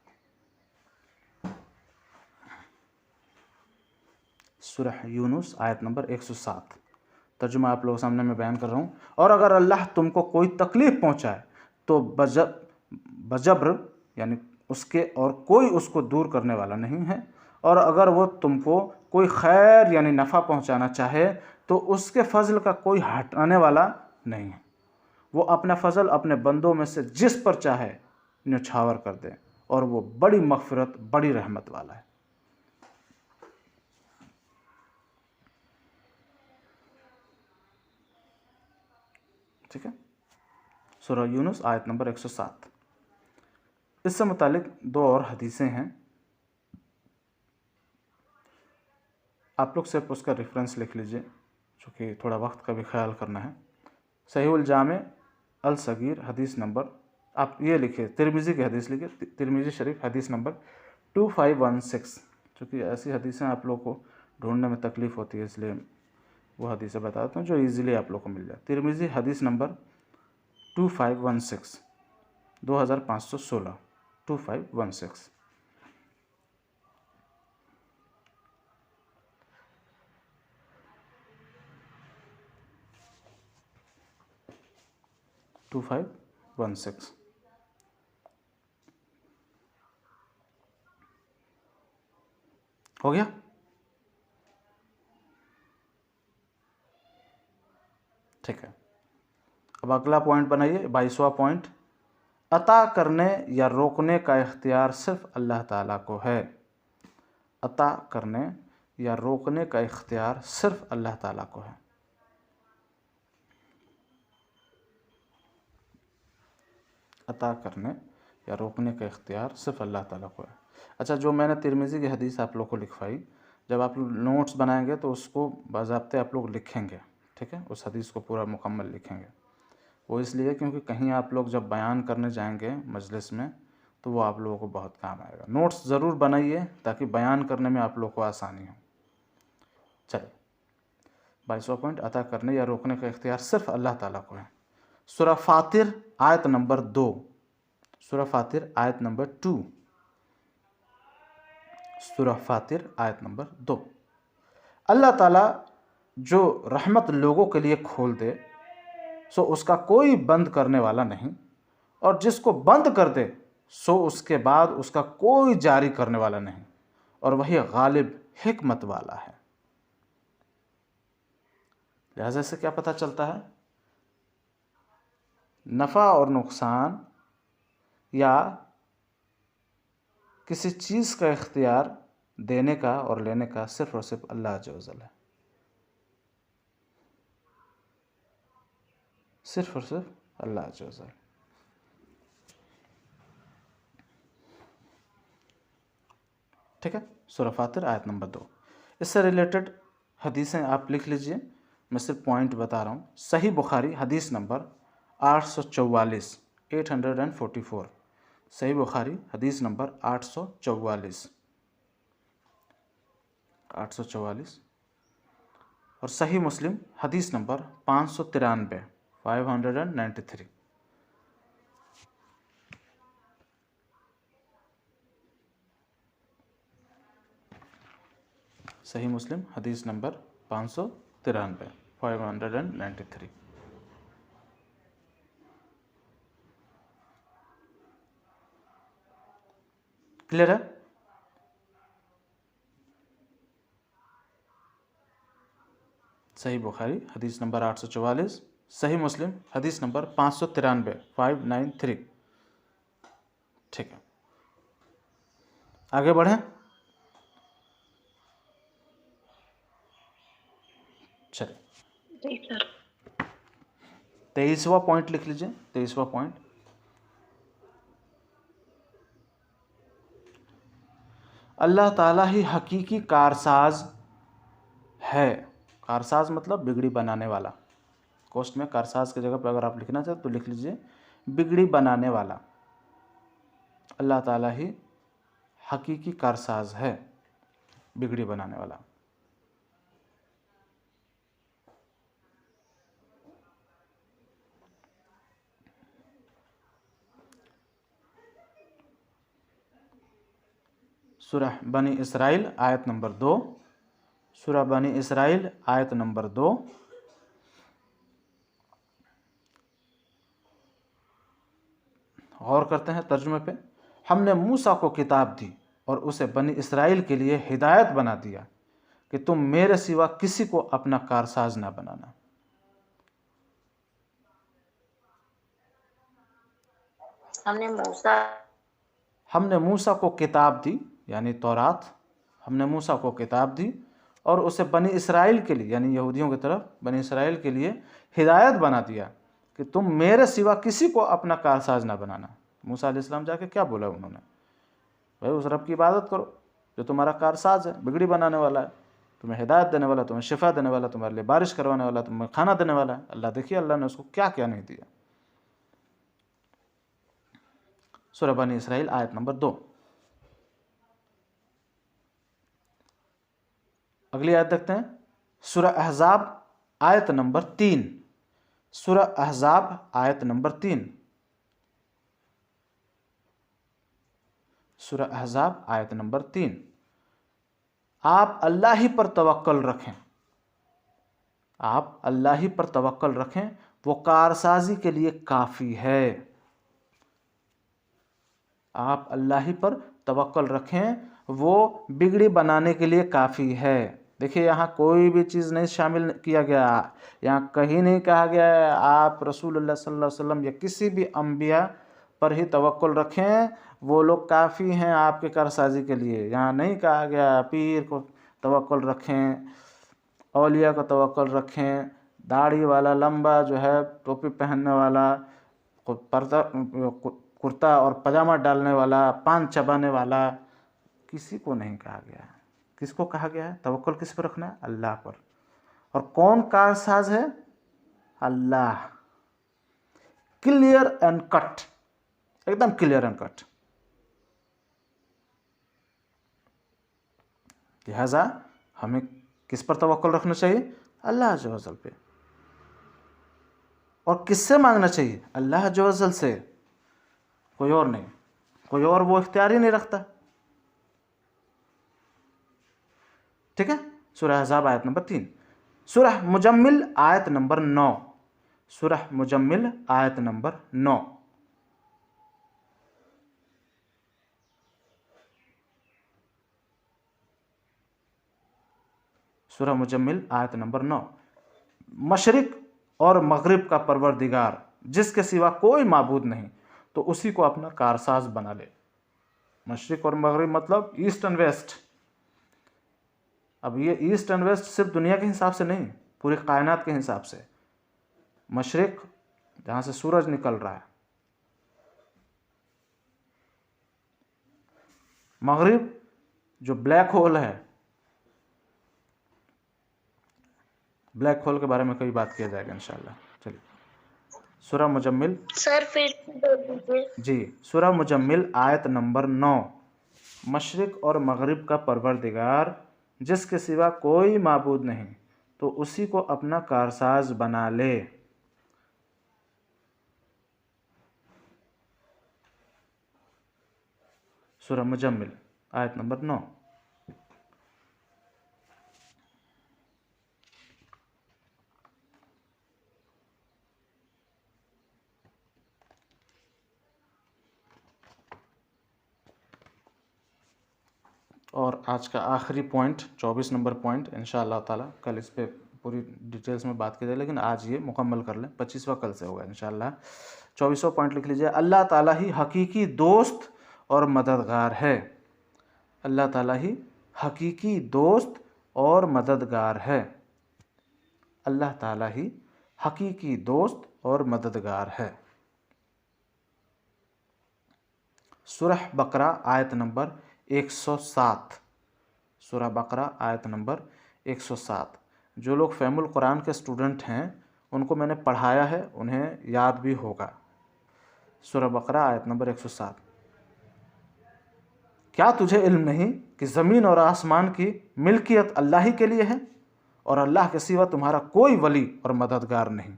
सूरह यूनुस आयत नंबर 107। तर्जुमा आप लोगों के सामने मैं बयान कर रहा हूँ। और अगर अल्लाह तुमको कोई तकलीफ़ पहुँचाए तो बजब्र यानी उसके और कोई उसको दूर करने वाला नहीं है, और अगर वो तुमको कोई खैर यानी नफ़ा पहुँचाना चाहे तो उसके फ़ज़ल का कोई हटाने वाला नहीं है। वो अपना फ़ज़ल अपने बंदों में से जिस पर चाहे न्यौछावर कर दे, और वो बड़ी मग़फ़िरत बड़ी रहमत वाला है। ठीक है, सूरह यूनुस आयत नंबर 107। इससे मुतालिक दो और हदीसें हैं, आप लोग सिर्फ उसका रेफरेंस लिख लीजिए, चूँकि थोड़ा वक्त का भी ख्याल करना है। सहीहुल जामे अल सगीर हदीस नंबर, आप ये लिखिए, तिरमिज़ी की हदीस लिखिए, तिरमिज़ी शरीफ हदीस नंबर 2516। चूँकि ऐसी हदीसें आप लोग को ढूंढने में तकलीफ़ होती है, इसलिए वो हदीसें बताता हूँ जो ईज़िली आप लोग को मिल जाए। तिरमिज़ी हदीस नंबर 2516, 2516, 2516। हो गया। ठीक है, अब अगला पॉइंट बनाइए, 22वां पॉइंट। अता करने या रोकने का इख्तियार सिर्फ अल्लाह ताला को है। अता करने या रोकने का इख्तियार सिर्फ अल्लाह ताला को है। अता करने या रोकने का इख्तियार सिर्फ अल्लाह ताला को है। अच्छा, जो मैंने तिरमिज़ी की हदीस आप लोग को लिखवाई, जब आप लोग नोट्स बनाएंगे तो उसको बाज़ाब्ते आप लोग लिखेंगे, ठीक है, उस हदीस को पूरा मुकम्मल लिखेंगे। वो इसलिए क्योंकि कहीं आप लोग जब बयान करने जाएंगे मजलिस में तो वो आप लोगों को बहुत काम आएगा। नोट्स ज़रूर बनाइए ताकि बयान करने में आप लोग को आसानी हो। चलिए, 22वां पॉइंट, अता करने या रोकने का इख्तियार सिर्फ अल्लाह ताला को है। सूरह फातिर आयत नंबर 2, सूरह फातिर आयत नंबर 2, सूरह फातिर आयत नंबर 2। अल्लाह ताला जो रहमत लोगों के लिए खोल दे सो उसका कोई बंद करने वाला नहीं, और जिसको बंद कर दे सो उसके बाद उसका कोई जारी करने वाला नहीं, और वही गालिब हिकमत वाला है। लिहाजा से क्या पता चलता है, नफ़ा और नुकसान या किसी चीज़ का इख्तियार देने का और लेने का सिर्फ और सिर्फ अल्लाह अज़्ज़ व जल है, सिर्फ और सिर्फ अल्लाह अज़्ज़ व जल। ठीक है, सूरह फातिर आयत नंबर 2। इससे रिलेटेड हदीसें आप लिख लीजिए, मैं सिर्फ पॉइंट बता रहा हूँ। सही बुखारी हदीस नंबर 844, 844। सही बुखारी हदीस नंबर 844, 844। और सही मुस्लिम हदीस नंबर 593, 593। सही मुस्लिम हदीस नंबर 593, 593। क्लियर है? सही बुखारी हदीस नंबर 844, सही मुस्लिम हदीस नंबर 593, 593। ठीक है, आगे बढ़ें। चलिए, जी सर। 23वां पॉइंट लिख लीजिए। 23वां पॉइंट, अल्लाह ताला ही हकीकी कारसाज है। कारसाज मतलब बिगड़ी बनाने वाला। कोस्ट में कारसाज की जगह पर अगर आप लिखना चाहते तो लिख लीजिए बिगड़ी बनाने वाला। अल्लाह ताला ही हकीकी कारसाज है, बिगड़ी बनाने वाला। सूरह बनी इसराइल आयत नंबर 2, सूरह बनी इसराइल आयत नंबर 2। गौर करते हैं तर्जुमे पे। हमने मूसा को किताब दी और उसे बनी इसराइल के लिए हिदायत बना दिया कि तुम मेरे सिवा किसी को अपना कारसाज ना बनाना। हमने मूसा को किताब दी, यानी तौरात। हमने मूसा को किताब दी और उसे बनी इसराइल के लिए, यानी यहूदियों की तरफ बनी इसराइल के लिए हिदायत बना दिया कि तुम मेरे सिवा किसी को अपना कारसाज ना बनाना। मूसा अलैहिस्सलाम जाके क्या बोला उन्होंने? भाई उस रब की इबादत करो जो तुम्हारा कारसाज है, बिगड़ी बनाने वाला है, तुम्हें हिदायत देने वाला, तुम्हें शिफा देने वाला, तुम्हारे लिए बारिश करवाने वाला, तुम्हें खाना देने वाला है। अल्लाह, देखिए अल्लाह ने उसको क्या क्या नहीं दिया। सूरह बनी इसराइल आयत नंबर 2। अगली आयत देखते हैं, सूरह अहज़ाब आयत नंबर 3। सूरह अहज़ाब आयत नंबर 3। सूरह अहज़ाब आयत नंबर 3। आप अल्लाह ही पर तवक्कल रखें, आप अल्लाह ही पर तवक्कल रखें, वो कारसाजी के लिए काफ़ी है। आप अल्लाह ही पर तवक्कल रखें, वो बिगड़ी बनाने के लिए काफ़ी है। देखिए यहाँ कोई भी चीज़ नहीं शामिल किया गया, यहाँ कहीं नहीं कहा गया है आप रसूलुल्लाह सल्लल्लाहु अलैहि वसल्लम या किसी भी अंबिया पर ही तवक्कुल रखें, वो लोग काफ़ी हैं आपके कारसाजी के लिए। यहाँ नहीं कहा गया पीर को तवक्कुल रखें, औलिया को तवक्कुल रखें, दाढ़ी वाला लंबा जो है टोपी पहनने वाला, पर्दा कुर्ता और पजामा डालने वाला, पान चबाने वाला, किसी को नहीं कहा गया है। किसको कहा गया है? तवक्कुल किस पर रखना है? अल्लाह पर। और कौन कारसाज है? अल्लाह। क्लियर एंड कट, एकदम क्लियर एंड कट। लिहाजा हमें किस पर तवक्कुल रखना चाहिए? अल्लाह अज़्ज़ व जल पे। और किससे मांगना चाहिए? अल्लाह अज़्ज़ व जल से, कोई और नहीं। कोई और वो इख्तियार ही नहीं रखता। ठीक है, सूरह अहज़ाब आयत नंबर 3। सूरह मुजम्मिल आयत नंबर 9। सूरह मुजम्मिल आयत नंबर 9। सूरह मुजम्मिल आयत नंबर 9। मशरिक और मगरिब का परवरदिगार जिसके सिवा कोई माबूद नहीं, तो उसी को अपना कारसाज बना ले। मशरिक और मगरिब मतलब ईस्ट एंड वेस्ट। अब ये ईस्ट एंड वेस्ट सिर्फ दुनिया के हिसाब से नहीं, पूरी कायनात के हिसाब से। मशरिक जहाँ से सूरज निकल रहा है, मगरिब जो ब्लैक होल है, ब्लैक होल के बारे में कभी बात किया जाएगा इंशाल्लाह। चलिए, सूरह मुजम्मिल सर फिर बोल दीजिए। जी, सूरह मुजम्मिल आयत नंबर 9। मशरिक और मगरिब का परवरदिगार जिसके सिवा कोई माबूद नहीं, तो उसी को अपना कारसाज बना ले। सूरह मुजम्मिल आयत नंबर 9। आज का आखिरी पॉइंट 24 नंबर पॉइंट, इंशाअल्लाह ताला कल इस पे पूरी डिटेल्स में बात की जाए, लेकिन आज ये मुकम्मल कर लें, 25वां कल से होगा इंशाअल्लाह। 24वां पॉइंट लिख लीजिए, अल्लाह ताला ही हकीकी दोस्त और मददगार है। अल्लाह ताला ही हकीकी दोस्त और मददगार है। अल्लाह ताला ही हकीकी दोस्त और मददगार है। सूरह बकरा आयत नंबर 107। सूरह बकरा आयत नंबर 107। जो लोग फ़हमुल कुरान के स्टूडेंट हैं उनको मैंने पढ़ाया है, उन्हें याद भी होगा। सूरह बकरा आयत नंबर 107। क्या तुझे इल्म नहीं कि ज़मीन और आसमान की मिल्कियत अल्लाह ही के लिए है और अल्लाह के सिवा तुम्हारा कोई वली और मददगार नहीं।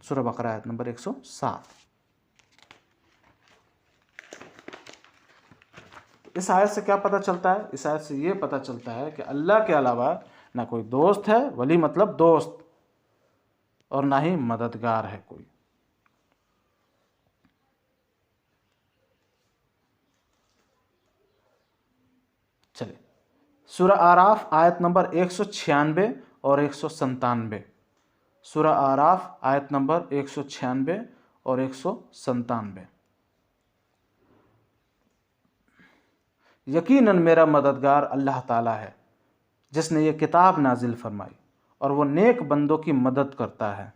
सूरह बकरा आयत नंबर 107। इस आयत से क्या पता चलता है? इस आयत से ये पता चलता है कि अल्लाह के अलावा ना कोई दोस्त है, वली मतलब दोस्त, और ना ही मददगार है कोई। चलिए, सूरह आराफ आयत नंबर 196 और 197। सूरह आराफ आयत नंबर 196 और 197। यकीनन मेरा मददगार अल्लाह ताला है जिसने ये किताब नाजिल फरमाई और वो नेक बंदों की मदद करता है।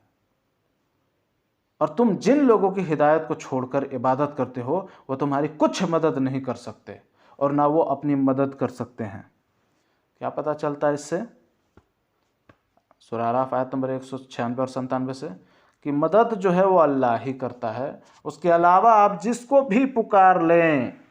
और तुम जिन लोगों की हिदायत को छोड़कर इबादत करते हो वो तुम्हारी कुछ मदद नहीं कर सकते और ना वो अपनी मदद कर सकते हैं। क्या पता चलता है इससे? सूरह आराफ आयत नंबर 196 और 97 से कि मदद जो है वो अल्लाह ही करता है। उसके अलावा आप जिसको भी पुकार लें,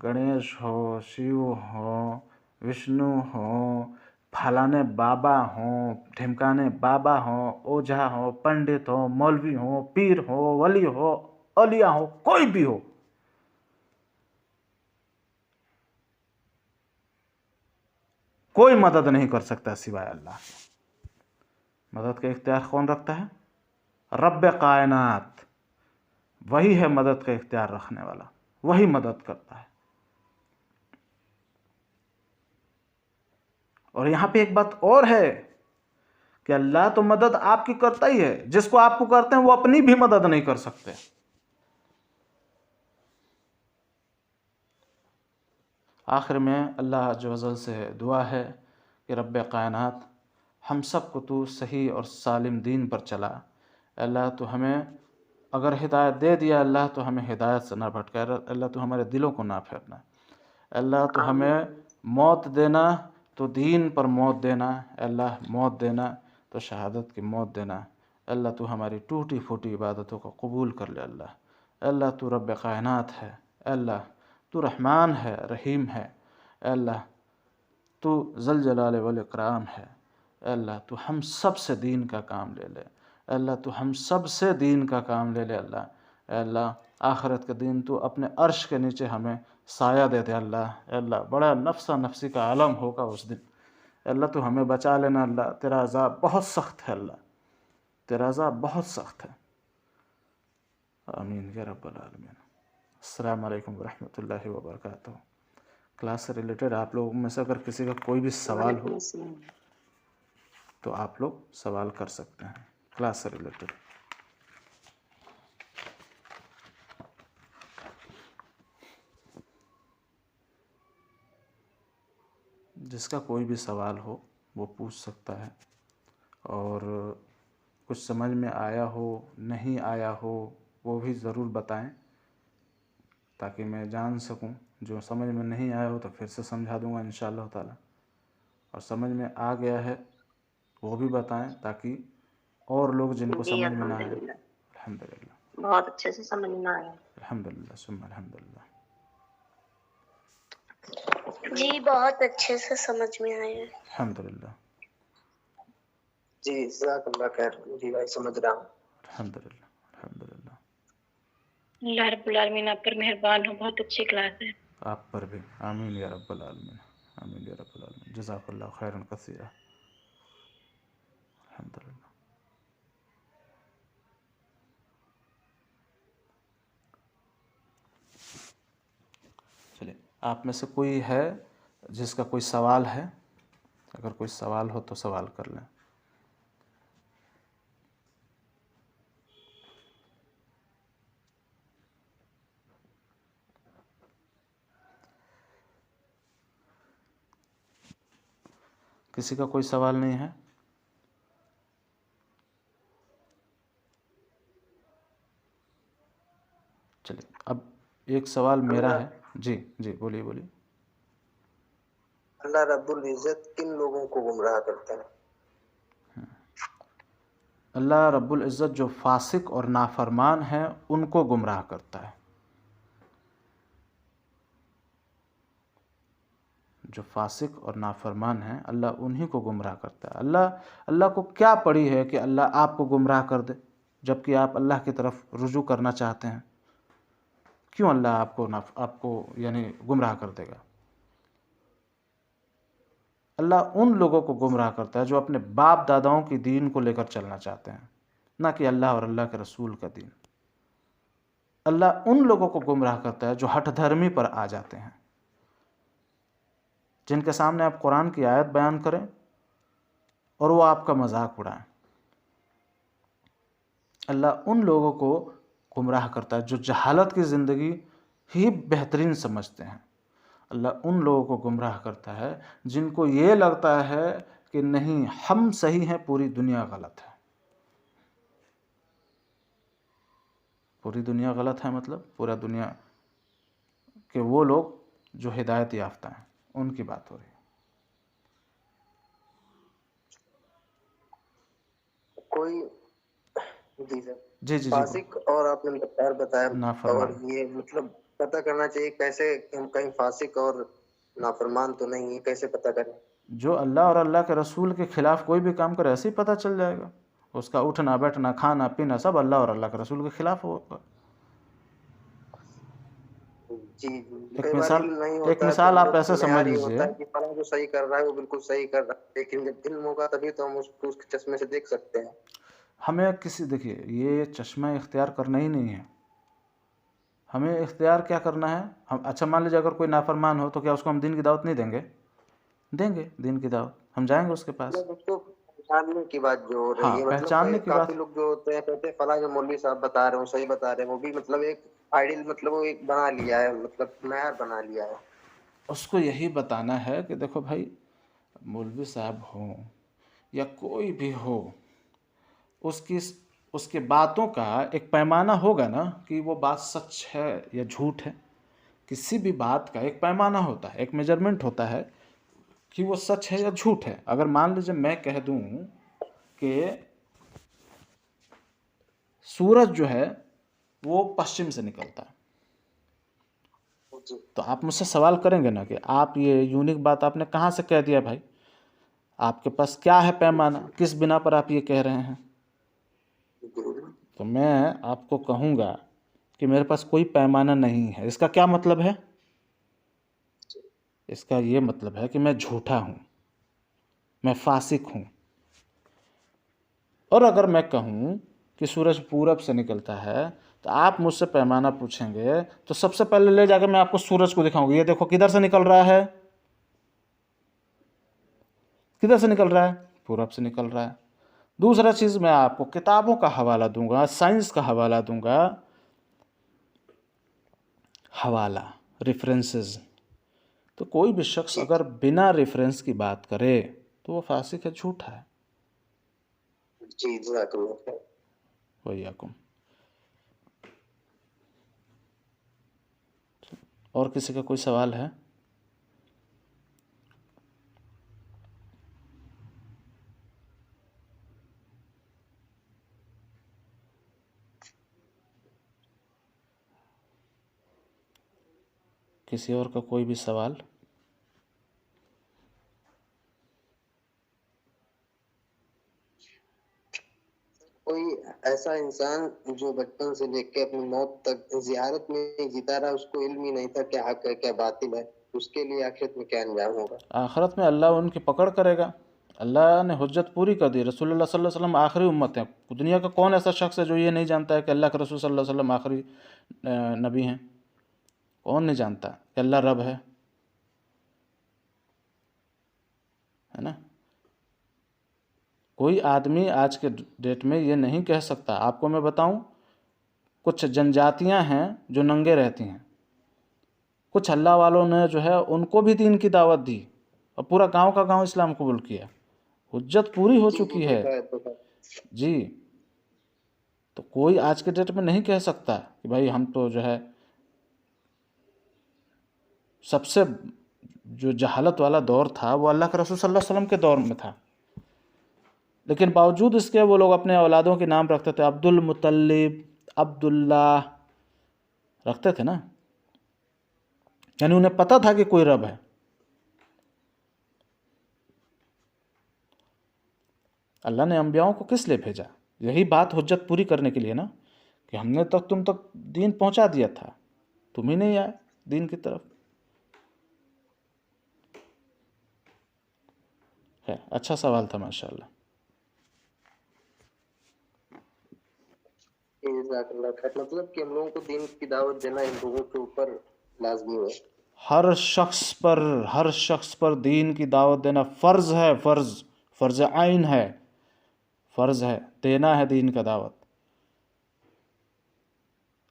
गणेश हो, शिव हो, विष्णु हो, फलाने बाबा हो, ढिमकाने बाबा हो, ओझा हो, पंडित हो, मौलवी हो, पीर हो, वली हो, औलिया हो, कोई भी हो, कोई मदद नहीं कर सकता सिवाय अल्लाह के। मदद का इख्तियार कौन रखता है? रब्बे कायनात। वही है मदद का इख्तियार रखने वाला, वही मदद करता है। और यहां पे एक बात और है कि अल्लाह तो मदद आपकी करता ही है, जिसको आप पुकारते हैं वो अपनी भी मदद नहीं कर सकते। आखिर में अल्लाह अज़्ज़ व जल से दुआ है कि रब्बे कायनात हम सब को तू सही और सालिम दीन पर चला। अल्लाह तो हमें अगर हिदायत दे दिया अल्लाह तो हमें हिदायत से ना भटका। अल्लाह तो हमारे दिलों को ना फेरना। अल्लाह तो हमें मौत देना तो दीन पर मौत देना। अल्लाह मौत देना तो शहादत की मौत देना। अल्लाह तू हमारी टूटी फूटी इबादतों को कबूल कर ले। अल्लाह तू रब्बे कायनात है। अल्लाह तू रहमान है, रहीम है। अल्लाह तू ज़ल जलाल वल इकराम है। अल्लाह तू हम सब से दीन का काम ले ले। अल्लाह तू हम सब से दीन का काम ले ले। अल्लाह आखिरत के दिन तू अपने अर्श के नीचे हमें साया दे दे। अल्लाह बड़ा नफ्सा नफसी का आलम होगा उस दिन। अल्लाह तू हमें बचा लेना। अल्लाह तेरा अज़ाब बहुत सख्त है। अल्लाह तेरा अज़ाब बहुत सख्त है। आमीन या रब्बल आलमीन। अस्सलाम वालेकुम रहमतुल्लाहि व बरकातुहू। क्लास से रिलेटेड आप लोगों में से अगर किसी का कोई भी सवाल हो तो आप लोग सवाल कर सकते हैं क्लास से रिलेटेड। जिसका कोई भी सवाल हो वो पूछ सकता है, और कुछ समझ में आया हो, नहीं आया हो, वो भी ज़रूर बताएं ताकि मैं जान सकूं। जो समझ में नहीं आया हो तो फिर से समझा दूंगा इंशाअल्लाह ताला, और समझ में आ गया है वो भी बताएं ताकि और लोग जिनको समझ में ना आए। अल्हम्दुलिल्लाह बहुत अच्छे से समझ में आया। अल्हम्दुलिल्लाह सुम्मा अल्हम्दुलिल्लाह। जी बहुत अच्छे से समझ में आया। अल्हम्दुलिल्लाह जी जज़ाकल्लाह खैर। जी भाई समझ रहा हूँ। अल्हम्दुलिल्लाह अल्हम्दुलिल्लाह। अल्लाह रब्बुल आलमीन आप पर मेहरबान हो, बहुत अच्छी क्लास है। आप पर भी। आमीन या रब्बल आलमीन। आमीन या रब्बल आलमीन। जज़ाकल्लाह खैरन कसीरा। अल्हम्दुलिल्लाह। आप में से कोई है जिसका कोई सवाल है? अगर कोई सवाल हो तो सवाल कर लें। किसी का कोई सवाल नहीं है? चलिए, अब एक सवाल मेरा है। जी जी, बोलिए बोलिए। अल्लाह रब्बुल इज्जत किन लोगों को गुमराह करता है? अल्लाह रब्बुल इज़्ज़त जो फासिक और नाफरमान है उनको गुमराह करता है। जो फासिक और नाफरमान हैं अल्लाह उन्हीं को गुमराह करता है। अल्लाह को क्या पड़ी है कि अल्लाह आपको गुमराह कर दे, जबकि आप अल्लाह की तरफ रुजू करना चाहते हैं? क्यों अल्लाह आपको यानी गुमराह कर देगा? अल्लाह उन लोगों को गुमराह करता है जो अपने बाप दादाओं की दीन को लेकर चलना चाहते हैं, ना कि अल्लाह और अल्लाह के रसूल का दीन। अल्लाह उन लोगों को गुमराह करता है जो हठधर्मी पर आ जाते हैं, जिनके सामने आप कुरान की आयत बयान करें और वो आपका मजाक उड़ाएं। अल्लाह उन लोगों को गुमराह करता है जो जहालत की ज़िंदगी ही बेहतरीन समझते हैं। अल्लाह उन लोगों को गुमराह करता है जिनको ये लगता है कि नहीं, हम सही हैं, पूरी दुनिया गलत है। पूरी दुनिया गलत है मतलब पूरा दुनिया के वो लोग जो हिदायत याफ्ता हैं, उनकी बात हो रही है। कोई जी सर, जी जी जी, फासिक और आपने लगातार बताया, नाफरमान। और ये मतलब पता करना चाहिए कैसे हम कहीं फासिक और नाफरमान तो नहीं है, कैसे पता करें? जो अल्लाह और अल्लाह के रसूल के खिलाफ कोई भी काम करे ऐसे ही पता चल जाएगा। उसका उठना बैठना खाना पीना सब अल्लाह और अल्लाह के रसूल के खिलाफ होगा। जी जी, कई बार इल्म नहीं होता एक है मिसाल तो आप लोग ऐसे समझ बुनियादी लीजिए। होता है कि फलां जो सही कर रहा है वो बिल्कुल सही कर रहा है, लेकिन जब इल्म होगा तभी तो हम उसको उसके चश्मे से देख सकते हैं। हमें देखिए, ये चश्मा इख्तियार करना ही नहीं है। हमें इख्तियार क्या करना है? हम अच्छा मान लीजिए अगर कोई नाफरमान हो तो क्या उसको हम दीन की दावत नहीं देंगे? देंगे दीन की दावत, हम जाएंगे उसके पास। मतलब उसको पहचानने की बात जो हो रही हाँ, है, मतलब पहचानने की काफी बात। लोग जो होते हैं कहते हैं फलां जो मौलवी साहब बता रहे हो सही बता रहे हैं, वो भी मतलब एक आइडियल, मतलब वो एक बना लिया है, मतलब मैर बना लिया है। उसको यही बताना है कि देखो भाई, मौलवी साहब हो या कोई भी हो, उसके बातों का एक पैमाना होगा ना कि वो बात सच है या झूठ है। किसी भी बात का एक पैमाना होता है, एक मेजरमेंट होता है कि वो सच है या झूठ है। अगर मान लीजिए मैं कह दूं कि सूरज जो है वो पश्चिम से निकलता है, तो आप मुझसे सवाल करेंगे ना कि आप ये यूनिक बात आपने कहाँ से कह दिया भाई? आपके पास क्या है पैमाना, किस बिना पर आप ये कह रहे हैं? तो मैं आपको कहूँगा कि मेरे पास कोई पैमाना नहीं है। इसका क्या मतलब है? इसका ये मतलब है कि मैं झूठा हूँ, मैं फासिक हूँ। और अगर मैं कहूँ कि सूरज पूरब से निकलता है तो आप मुझसे पैमाना पूछेंगे तो सबसे पहले ले जाकर मैं आपको सूरज को दिखाऊंगा, ये देखो किधर से निकल रहा है, किधर से निकल रहा है, पूरब से निकल रहा है। दूसरा चीज़, मैं आपको किताबों का हवाला दूंगा, साइंस का हवाला दूंगा, हवाला रेफरेंसेस। तो कोई भी शख्स अगर बिना रेफरेंस की बात करे तो वो फासिक है, झूठा है। जी जज़ाकल्लाह। वय्याकुम। और किसी का कोई सवाल है? किसी और का कोई भी सवाल? कोई ऐसा इंसान जो बचपन से लेकर अपनी मौत तक जियारत में जीता रहा, उसको इल्म ही नहीं था क्या हक है क्या बातिल है, उसके लिए आखिरत में क्या अंजाम होगा? आखिरत में अल्लाह उनकी पकड़ करेगा। अल्लाह ने हुज्जत पूरी कर दी। रसूलुल्लाह सल्लल्लाहु अलैहि वसल्लम आखिरी उम्मत है। दुनिया का कौन ऐसा शख्स है जो ये नहीं जानता है कि अल्लाह के रसूल सल्लल्लाहु अलैहि वसल्लम आखिरी नबी हैं? कौन नहीं जानता कि अल्लाह रब है? कोई आदमी आज के डेट में ये नहीं कह सकता। आपको मैं बताऊं, कुछ जनजातियां हैं जो नंगे रहती हैं, कुछ अल्लाह वालों ने जो है उनको भी दीन की दावत दी और पूरा गांव का गांव इस्लाम कबूल किया। हुज्जत पूरी हो जी चुकी जी, है देखा है देखा है। जी। तो कोई आज के डेट में नहीं कह सकता कि भाई हम तो जो है, सबसे जो जहालत वाला दौर था वो अल्लाह के रसूल सल्लल्लाहु अलैहि वसल्लम के दौर में था, लेकिन बावजूद इसके वो लोग अपने औलादों के नाम रखते थे, अब्दुल मुतल्लिब, अब्दुल्ला रखते थे ना, यानी उन्हें पता था कि कोई रब है। अल्लाह ने अंबियाओं को किस लिए भेजा? यही बात हुज्जत पूरी करने के लिए ना, कि हमने तो तुम तक दीन पहुंचा दिया था, तुम ही नहीं आए दीन की तरफ। है, अच्छा सवाल था माशाल्लाह। जज़ाकल्लाह खैर। मतलब कि हम लोगों को दीन की दावत देना इन लोगों के ऊपर लाजमी है। हर शख्स पर दीन की दावत देना फ़र्ज़ है, फ़र्ज़ आइन है, फ़र्ज़ है, देना है दीन का दावत।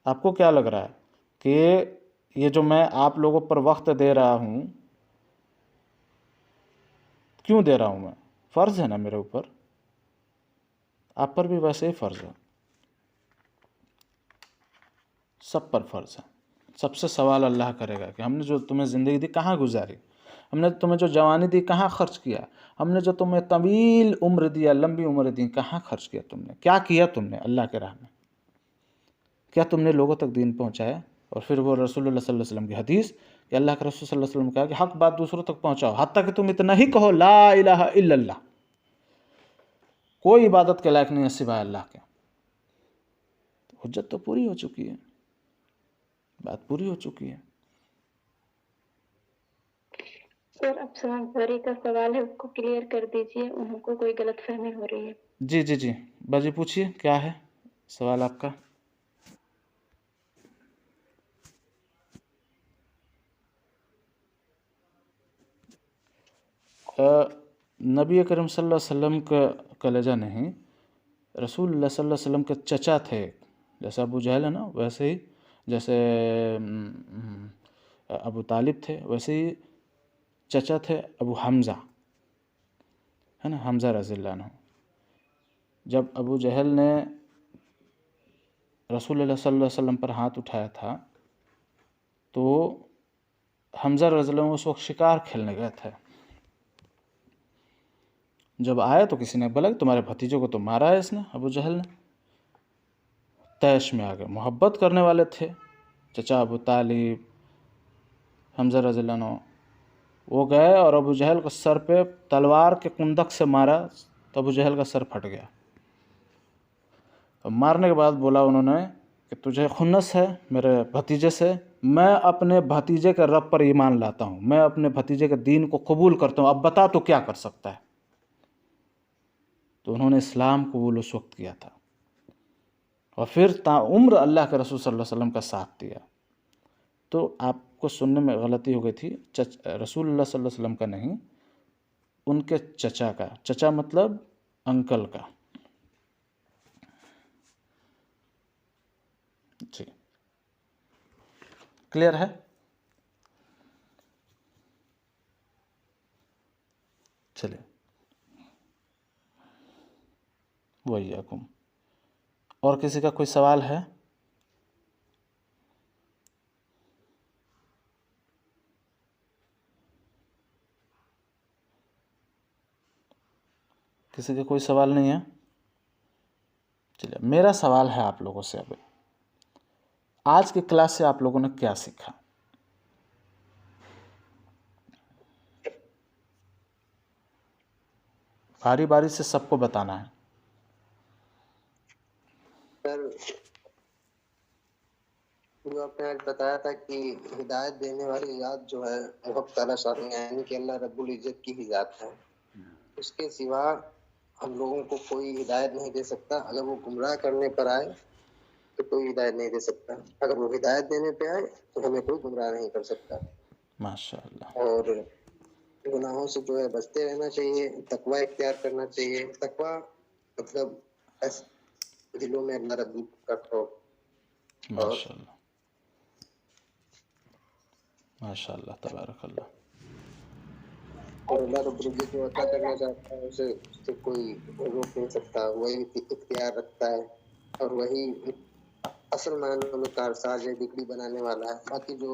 आपको क्या लग रहा है कि ये जो मैं आप लोगों पर वक्त दे रहा हूँ, क्यों दे रहा हूँ मैं? फ़र्ज़ है ना मेरे ऊपर, आप पर भी वैसे ही फ़र्ज़ है, सब पर फ़र्ज़ है। सबसे सवाल अल्लाह करेगा कि हमने जो तुम्हें ज़िंदगी दी कहाँ गुजारी, हमने तुम्हें जो जवानी दी कहाँ खर्च किया, हमने जो तुम्हें तवील उम्र दिया, लंबी उम्र दी, कहाँ खर्च किया तुमने, क्या किया तुमने अल्लाह के राह में, क्या तुमने लोगों तक दीन पहुँचाया? और फिर वो रसूलुल्लाह सल्लल्लाहु अलैहि वसल्लम की हदीस कि अल्लाह के रसूल सल्लल्लाहु अलैहि वसल्लम ने कहा कि हक बात दूसरों तक पहुँचाओ, हत्ता कि तुम इतना ही कहो ला इलाहा इल्लल्लाह, कोई इबादत के लायक नहीं है सिवाय अल्लाह के। तो हुज्जत तो पूरी हो चुकी है, बात पूरी हो चुकी है। सर अब सवारी का सवाल है, उसको क्लियर कर दीजिए, उनको कोई गलतफहमी हो रही है। जी जी जी, बाजी पूछिए, क्या है सवाल आपका? नबी करीम सल्लल्लाहु अलैहि वसल्लम का कलेजा नहीं, रसूलुल्लाह सल्लल्लाहु अलैहि वसल्लम के चचा थे, जैसे अबू जहल है ना, वैसे ही जैसे अबू तालिब थे, वैसे ही चचा थे अबू हमज़ा, है ना, हमज़ा रज़ियल्लाहु अन्हु। जब अबू जहल ने रसूलुल्लाह सल्लल्लाहु अलैहि वसल्लम पर हाथ उठाया था तो हमज़ा रज़ियल्लाहु अन्हु उस वक्त शिकार खेलने गए थे। जब आए तो किसी ने बोला कि तुम्हारे भतीजे को तो मारा है इसने, अबू जहल ने। तैश में आ गए, मोहब्बत करने वाले थे चचा अबू तालिब, हमज़ा रज़ियल्लाहु अन्हु, वो गए और अबू जहल को सर पे तलवार के कुंदक से मारा तो अबू जहल का सर फट गया। तो मारने के बाद बोला उन्होंने कि तुझे खुन्नस है मेरे भतीजे से, मैं अपने भतीजे के रब पर ईमान लाता हूँ, मैं अपने भतीजे के दीन को कबूल करता हूँ, अब बता तो क्या कर सकता है। तो उन्होंने इस्लाम कबूल उस वक्त किया था और फिर ताउम्र अल्लाह के रसूल सल्लल्लाहु अलैहि वसल्लम का साथ दिया। तो आपको सुनने में गलती हो गई थी, रसूलुल्लाह सल्लल्लाहु अलैहि वसल्लम का नहीं, उनके चचा का, चचा मतलब अंकल का। जी, क्लियर है? चलिए, वय्याकुम। और किसी का कोई सवाल है? किसी का कोई सवाल नहीं है? चलिए, मेरा सवाल है आप लोगों से, अभी आज की क्लास से आप लोगों ने क्या सीखा? बारी बारी से सबको बताना है। सर जो आपने आज बताया था कि हिदायत देने वाली जात जो है वो हक ताला शान यानी कि अल्लाह रब्बुल इज्जत की ही जात है, उसके सिवा हम लोगों को कोई हिदायत नहीं दे सकता। अगर वो गुमराह करने पर आए तो कोई हिदायत नहीं दे सकता, अगर वो हिदायत देने पे आए तो हमें कोई गुमराह नहीं कर सकता। माशाअल्लाह। और गुनाहों से जो है बचते रहना चाहिए, तकवा इख्तियार करना चाहिए। तकवा मतलब ऐसे दिलों में अल्लाह रब्बुल का खौफ और माशाल्लाह माशाल्लाह तबारकल्लाह। अल्लाह रब्बुल इज्जत जो अता करना चाहता है उससे कोई रोक नहीं सकता, वही इख्तियार रखता है और वही असल मायनों में कारसाज है, बिगड़ी बनाने वाला है। बाकी जो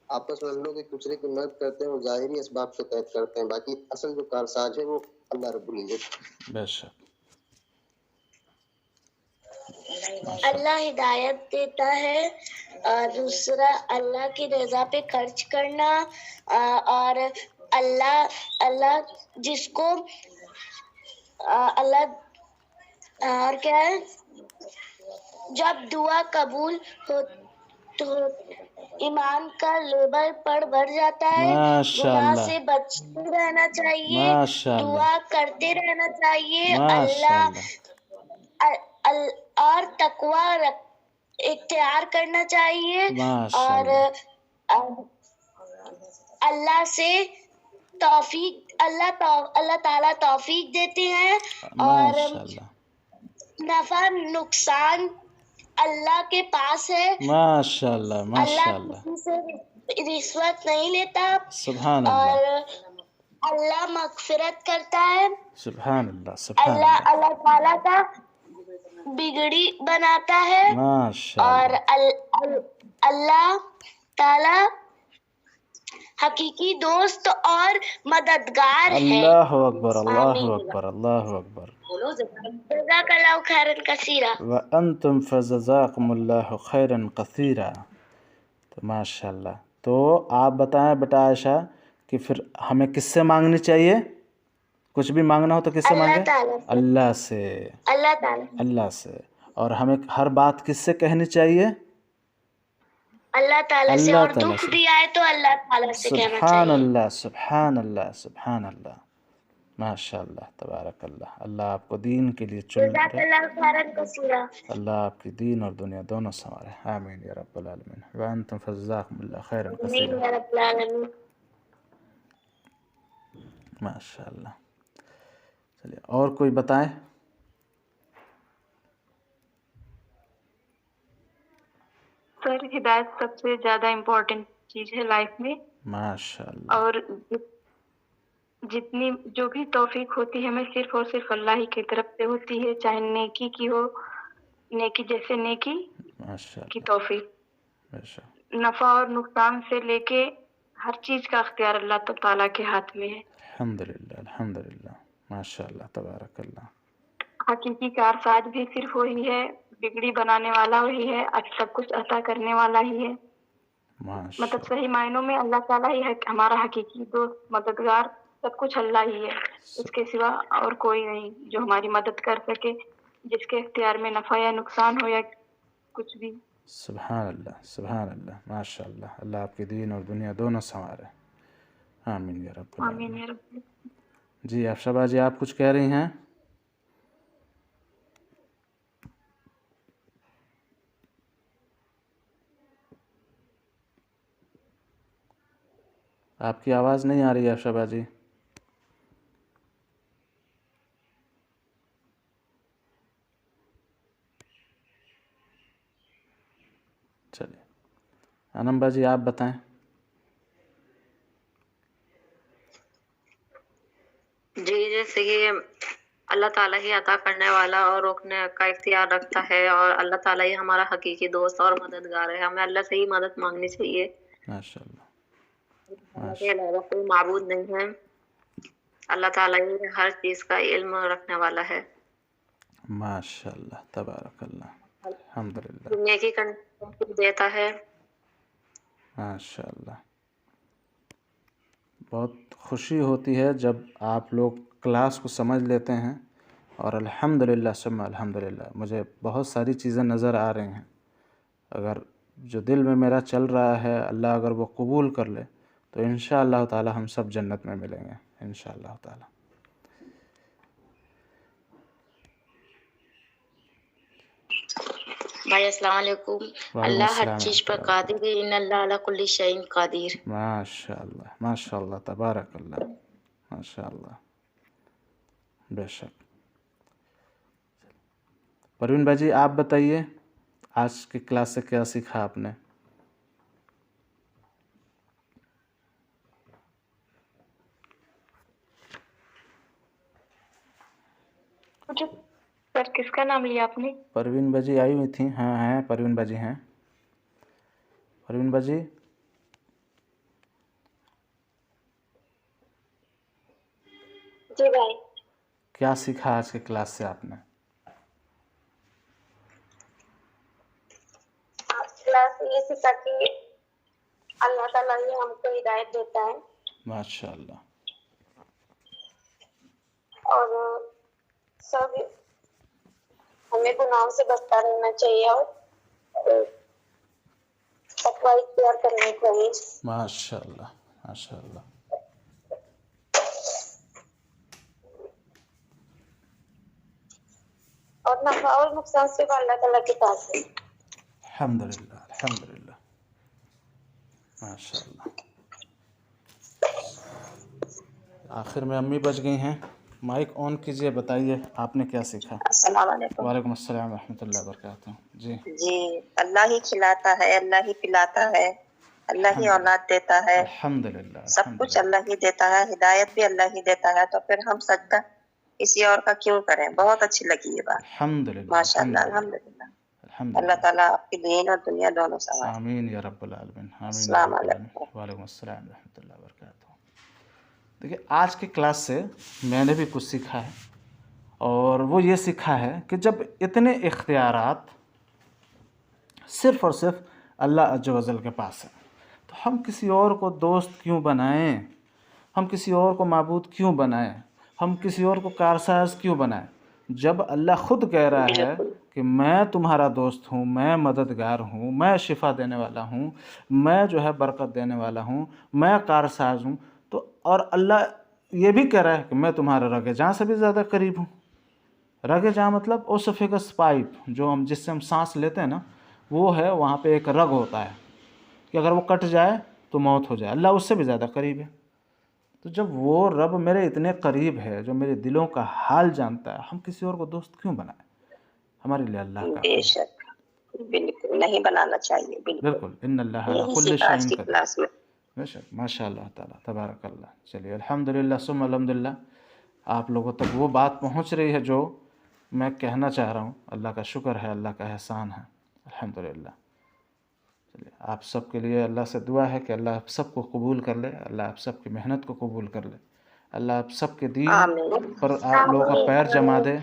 आपस में हम लोग एक दूसरे की मदद करते हैं वो जाहिरी असबाब के तहत करते हैं, बाकी असल जो कारसाज है वो अल्लाह रब्बुल इज्जत। बेशक अल्लाह हिदायत देता है, दूसरा अल्लाह की रजा पे खर्च करना, और अल्लाह जिसको अल्लाह और क्या है, जब दुआ कबूल हो तो ईमान का लेवल पर बढ़ जाता है। गुनाह माशाल्लाह से बचते रहना चाहिए, माशाल्लाह दुआ करते रहना चाहिए, माशाल्लाह और तकवा इख्तियार करना चाहिए, और माशाल्लाह अल्लाह से अल्लाह ताला तौफीक देते हैं, और माशाल्लाह नफा नुकसान अल्लाह के पास है। माशाल्लाह अल्लाह माशाल्लाह किसी से रिश्वत नहीं लेता, सुभान और अल्लाह अल्लाह मगफिरत करता है। सुभान अल्लाह सुभान अल्लाह अल्लाह अल्लाह ताला का बिगड़ी बनाता है, और माशाल्लाह अल्लाह ताला हकीकी दोस्त और मददगार है। अल्लाहु अकबर अल्लाहु आमीन। अकबर अल्लाहु अकबर जज़ाकल्लाहु खैरन कसीरा। व अंतुम फजज़ाकुमुल्लाहु खैरन कसीरा। तो माशाल्लाह। तो आप बताएं बेटा आयशा कि फिर हमें किससे मांगनी चाहिए? कुछ भी मांगना हो तो किससे मांगे? अल्लाह से। अल्लाह से। और हमें हर बात किससे कहनी चाहिए? अल्लाह ताला से। अल्लाह और ताला दुख से। भी आए तो अल्लाह ताला से कहना सुभान चाहिए। अल्लाह सुभान अल्लाह सुभान अल्लाह माशाल्लाह तबारकल्लाह। अल्लाह आपको दीन के लिए चुन रहे। जज़ाकल्लाहु खैरन कसीरा। अल्लाह आपकी दीन और दुनिया दोनों संवारे। आमीन या रब्बल आलमीन। व अंतुम फजज़ाकुमुल्लाहु खैरन कसीरा। आमीन या रब्बल आलमीन। माशाल्लाह। चलिए और कोई बताएं। सर हिदायत सबसे ज्यादा इम्पोर्टेंट चीज है लाइफ में, माशाल्लाह। और जितनी जो भी तौफीक होती है हमें सिर्फ और सिर्फ अल्लाह ही की तरफ से होती है, चाहे नेकी की हो, नेकी जैसे नेकी की माशाल्लाह तौफीक, बेशक। नफा और नुकसान से लेके हर चीज का अख्तियार अल्लाह ताला के हाथ में है। अल्हम्दुलिल्लाह अल्हम्दुलिल्लाह माशाल्लाह तबारकल्लाह। हकीकी कारसाज भी सिर्फ वही है, बिगड़ी बनाने वाला वही है, सब कुछ अता करने वाला ही है। मतलब माशाल्लाह सही मायनों में अल्लाह ताला ही है हमारा हकीकी दोस्त, मददगार, सब कुछ अल्लाह ही है, उसके सिवा और कोई नहीं जो हमारी मदद कर सके, जिसके इख्तियार में नफा या नुकसान हो या कुछ भी। सुभान अल्लाह माशाल्लाह। अल्लाह आपके दीन और दुनिया दोनों संवारे। आमीन या रब्बल आमीन आलमीन। या रब्बल। जी अफशा जी आप कुछ कह रही हैं? आपकी आवाज़ नहीं आ रही है अफशा जी। चलिए अनम जी आप बताएं। जी जैसे कि अल्लाह ताला ही अता करने वाला और रोकने का इख्तियार रखता है, और अल्लाह ताला ही हमारा हकीकी दोस्त और मददगार है। हमें अल्लाह से ही मदद मांगनी चाहिए। माशाल्लाह के अलावा कोई माबूद नहीं है। अल्लाह ताला ही हर चीज़ का इल्म रखने वाला है। माशाल्लाह तबारकल्लाह अल्हम्दुलिल्लाह। दुनिया की कंट्रोल देता है। माशाल्लाह। बहुत खुशी होती है जब आप लोग क्लास को समझ लेते हैं, और अल्हम्दुलिल्लाह सुम्मा अल्हम्दुलिल्लाह मुझे बहुत सारी चीज़ें नज़र आ रही हैं। अगर जो दिल में मेरा चल रहा है अल्लाह अगर वो कबूल कर ले तो इंशाअल्लाह ताला हम सब जन्नत में मिलेंगे इंशाअल्लाह ताला। भाई अस्सलाम वालेकुम। अल्लाह हर चीज पर कादिर है, इन्नल्लाह अला कुल्ली शैइन कादिर। माशाअल्लाह माशाअल्लाह तबारकल्लाह। माशाअल्लाह, बेशक। परवीन भाई जी, आप बताइए आज की क्लास से क्या सीखा आपने? मुझे सर किसका नाम लिया आपने? परवीन बाजी आई हुई थी। हाँ हैं, परवीन बाजी हैं। परवीन बाजी, जी भाई। क्या सीखा आज की क्लास से आपने? आज क्लास ये सीखा कि अल्लाह ताला ही हमको हिदायत देता है माशाअल्लाह। और सब हमें गुनाहों से बचता रहना चाहिए और तकवा इख्तियार करनी चाहिए। माशाअल्लाह, माशाअल्लाह। और नफा और नुकसान सिर्फ अल्लाह ताला के पास है। अल्हम्दुलिल्लाह, अल्हम्दुलिल्लाह, माशाअल्लाह। आखिर में अम्मी बच गई हैं। माइक ऑन कीजिए, बताइए आपने क्या सीखा? अस्सलाम वालेकुम। वालेकुम अस्सलाम रहमतुल्लाहि व बरकातहू। जी जी, अल्लाह ही खिलाता है, अल्लाह ही पिलाता है, अल्लाह ही औलाद देता है, अल्हम्दुलिल्लाह, सब कुछ अल्लाह ही देता है, हिदायत भी अल्लाह ही देता है। तो फिर हम सजदा किसी और का क्यों करें? बहुत अच्छी लगी ये बात, अल्हम्दुलिल्लाह, माशाअल्लाह, अल्हम्दुलिल्लाह। अल्लाह ताला आपकी दीन और दुनिया दोनों संवारे। आमीन या रब्बल आलमीन, आमीन या अस्सलाम रब्बल आलमीन। वालेकुम। वालेकुम अस्सलाम रहमतुल्लाहि व बरकातहू। देखिए, आज की क्लास से मैंने भी कुछ सीखा है, और वो ये सीखा है कि जब इतने इख्तियारात सिर्फ़ और सिर्फ अल्लाह अज़्ज़ व जल के पास है, तो हम किसी और को दोस्त क्यों बनाएं? हम किसी और को माबूद क्यों बनाएं? हम किसी और को कारसाज क्यों बनाएं? जब अल्लाह ख़ुद कह रहा है कि मैं तुम्हारा दोस्त हूँ, मैं मददगार हूँ, मैं शिफा देने वाला हूँ, मैं जो है बरकत देने वाला हूँ, मैं कारसाज हूँ, तो और अल्लाह ये भी कह रहा है कि मैं तुम्हारे रगे जहाँ से भी ज़्यादा करीब हूँ। रगे जहाँ मतलब ओसोफेगस पाइप, जो हम जिससे हम सांस लेते हैं ना, वो है, वहाँ पे एक रग होता है कि अगर वो कट जाए तो मौत हो जाए। अल्लाह उससे भी ज़्यादा करीब है। तो जब वो रब मेरे इतने करीब है, जो मेरे दिलों का हाल जानता है, हम किसी और को दोस्त क्यों बनाएं? हमारे लिए अल्लाह काफ़ी है। बेशक, बिल्कुल नहीं बनाना चाहिए, बिल्कुल। बिल्कुल, इन्नल्लाह अला यही कुल्लि सीखा आज शैइन की कदीर। क्लास में। बेशक, माशाअल्लाह ताला, तबारकल्लाह। चलिए, अल्हम्दुलिल्लाह सुम्मा अल्हम्दुलिल्लाह, आप लोगों तक वो बात पहुँच रही है जो मैं कहना चाह रहा हूँ। अल्लाह का शुक्र है, अल्लाह का एहसान है, अल्हम्दुलिल्लाह। चलिए, आप सब के लिए अल्लाह से दुआ है कि अल्लाह आप सबको कबूल कर ले, अल्लाह आप सब की मेहनत को कबूल कर ले, अल्लाह आप सब के दीन आमीन। पर आप लोगों का पैर जमा दे,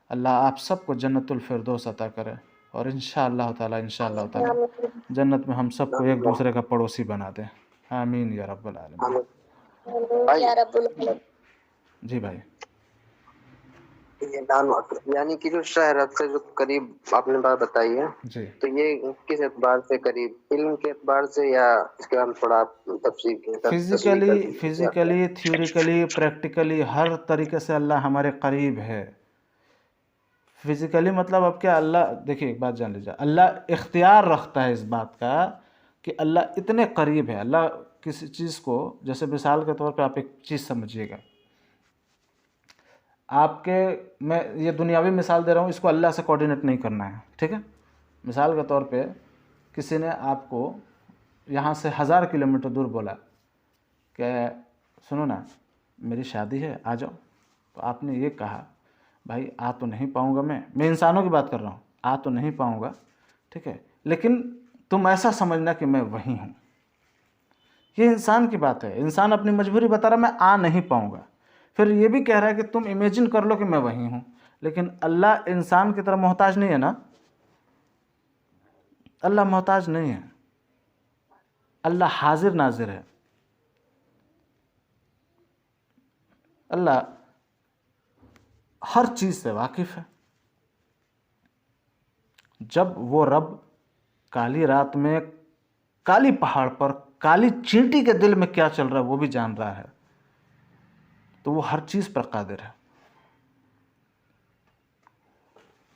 अल्लाह आप सबको जन्नतुल फिरदौस अता करे, और इंशाअल्लाह ताला जन्नत में हम सबको एक दूसरे का पड़ोसी बना दे। आमीन या रब्बल आलमीन। या रब्बुल आलमीन। जी भाई, ये दान यानी कि जो शहर से जो करीब आपने बात बताई है, जी तो ये किस एतबार से करीब, इल्म के एतबार से, या इसके बारे में थोड़ा आप तफसील तशरीह कर दीजिए। फिज़िकली, थ्योरिकली, प्रैक्टिकली, हर तरीके से अल्लाह हमारे करीब है। फिज़िकली मतलब अब क्या, अल्लाह देखिए एक बात जान लीजिए, अल्लाह इख्तियार रखता है इस बात का कि अल्लाह इतने करीब है। अल्लाह किसी चीज़ को, जैसे मिसाल के तौर पे आप एक चीज़ समझिएगा, आपके, मैं ये दुनियावी मिसाल दे रहा हूँ, इसको अल्लाह से कोऑर्डिनेट नहीं करना है, ठीक है। मिसाल के तौर पे किसी ने आपको यहाँ से 1000 किलोमीटर दूर बोला कि सुनो ना, मेरी शादी है, आ जाओ, तो आपने ये कहा, भाई आ तो नहीं पाऊँगा, मैं इंसानों की बात कर रहा हूँ, आ तो नहीं पाऊँगा, ठीक है, लेकिन तुम ऐसा समझना कि मैं वहीं हूँ। ये इंसान की बात है, इंसान अपनी मजबूरी बता रहा, मैं आ नहीं पाऊँगा। फिर ये भी कह रहा है कि तुम इमेजिन कर लो कि मैं वहीं हूँ। लेकिन अल्लाह इंसान की तरह मोहताज नहीं है ना, अल्लाह मोहताज नहीं है, अल्लाह हाजिर नाजिर है। अल्लाह हर चीज़ से वाकिफ़ है। जब वो रब काली रात में, काली पहाड़ पर, काली चींटी के दिल में क्या चल रहा है वो भी जान रहा है, तो वो हर चीज़ पर कादिर है।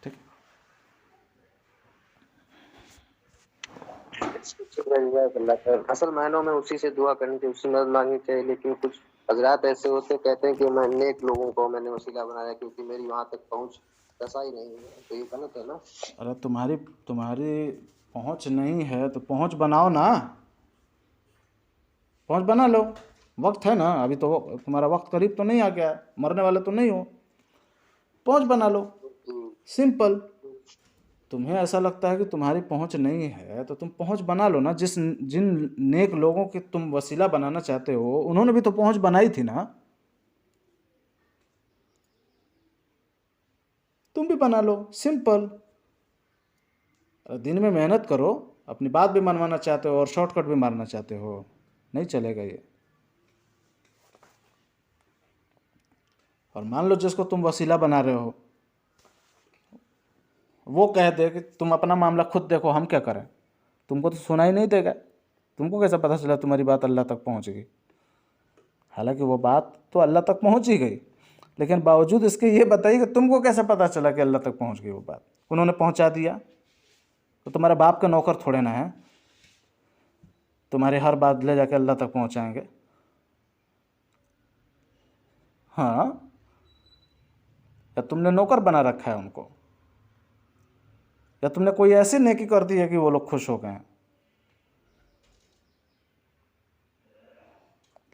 ठीक है। असल मायनों में उसी से दुआ करनी चाहिए, उससे मदद मांगनी चाहिए, लेकिन कुछ हजरात ऐसे होते कहते हैं कि मैं नेक लोगों को मैंने वसीला बनाया क्योंकि मेरी वहां तक पहुंच रसाई नहीं है, तो ये गलत है ना। अरे तुम्हारी पहुंच नहीं है तो पहुंच बनाओ ना, पहुंच बना लो, वक्त है ना अभी तो, तुम्हारा वक्त करीब तो नहीं आ गया है, मरने वाले तो नहीं हो, पहुंच बना लो, सिंपल। तुम्हें ऐसा लगता है कि तुम्हारी पहुंच नहीं है तो तुम पहुंच बना लो ना। जिन नेक लोगों की तुम वसीला बनाना चाहते हो उन्होंने भी तो पहुंच बनाई थी ना, तुम भी बना लो, सिंपल। दिन में मेहनत करो, अपनी बात भी मनवाना चाहते हो और शॉर्टकट भी मारना चाहते हो, नहीं चलेगा ये। और मान लो जिसको तुम वसीला बना रहे हो वो कह दे कि तुम अपना मामला खुद देखो, हम क्या करें, तुमको तो सुनाई नहीं देगा, तुमको कैसे पता चला तुम्हारी बात अल्लाह तक पहुंच गई। हालांकि वो बात तो अल्लाह तक पहुंच ही गई, लेकिन बावजूद इसके ये बताइए कि तुमको कैसे पता चला कि अल्लाह तक पहुंच गई वो बात। उन्होंने पहुंचा दिया तो तुम्हारे बाप का नौकर थोड़े ना है, तुम्हारी हर बात ले जाके अल्लाह तक पहुंचाएंगे। हाँ, या तुमने नौकर बना रखा है उनको, या तुमने कोई ऐसी नेकी कर दी है कि वो लोग खुश हो गए हैं।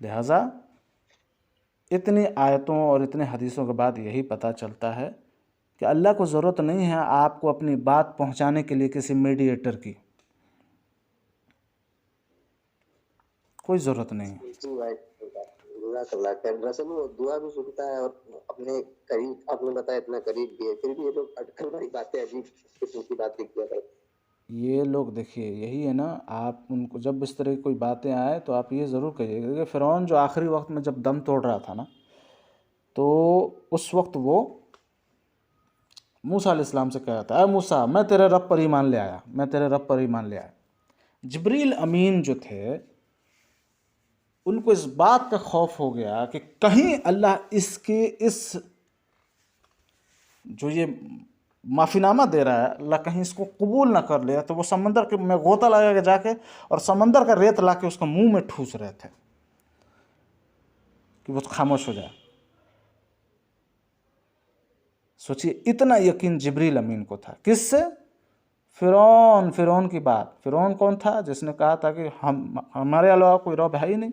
लिहाजा इतनी आयतों और इतने हदीसों के बाद यही पता चलता है कि अल्लाह को ज़रूरत नहीं है आपको अपनी बात पहुंचाने के लिए किसी मीडिएटर की, कोई ज़रूरत नहीं है। जी भाई, जज़ाकल्लाह खैर। दरअसल वो दुआ भी सुनता है और अपने करीब, आपने बताया इतना करीब भी है, फिर भी ये लोग अटकल वाली बातें, अजीब किस्म की बातें किया करते। ये लोग देखिए यही है ना, आप उनको जब इस तरह की कोई बातें आए तो आप ये ज़रूर कहिएगा कि फ़िरौन जो आखिरी वक्त में जब दम तोड़ रहा था ना, तो उस वक्त वो मूसा अलैहिस्सलाम से कह रहा था, अरे मूसा मैं तेरे रब पर ईमान ले आया, मैं तेरे रब पर ईमान ले आया। जिब्रील अमीन जो थे उनको इस बात का खौफ हो गया कि कहीं अल्लाह इसके इस जो ये माफ़ीनामा दे रहा है अल्लाह कहीं इसको कबूल ना कर ले, तो वो समंदर के में गोता लगा के जाके और समंदर का रेत ला के उसका मुँह में ठूस रहे थे कि वो खामोश हो जाए। सोचिए इतना यकीन जिब्रील अमीन को था, किससे? फ़िरौन की बात। फ़िरौन कौन था? जिसने कहा था कि हमारे अलावा कोई रब है ही नहीं।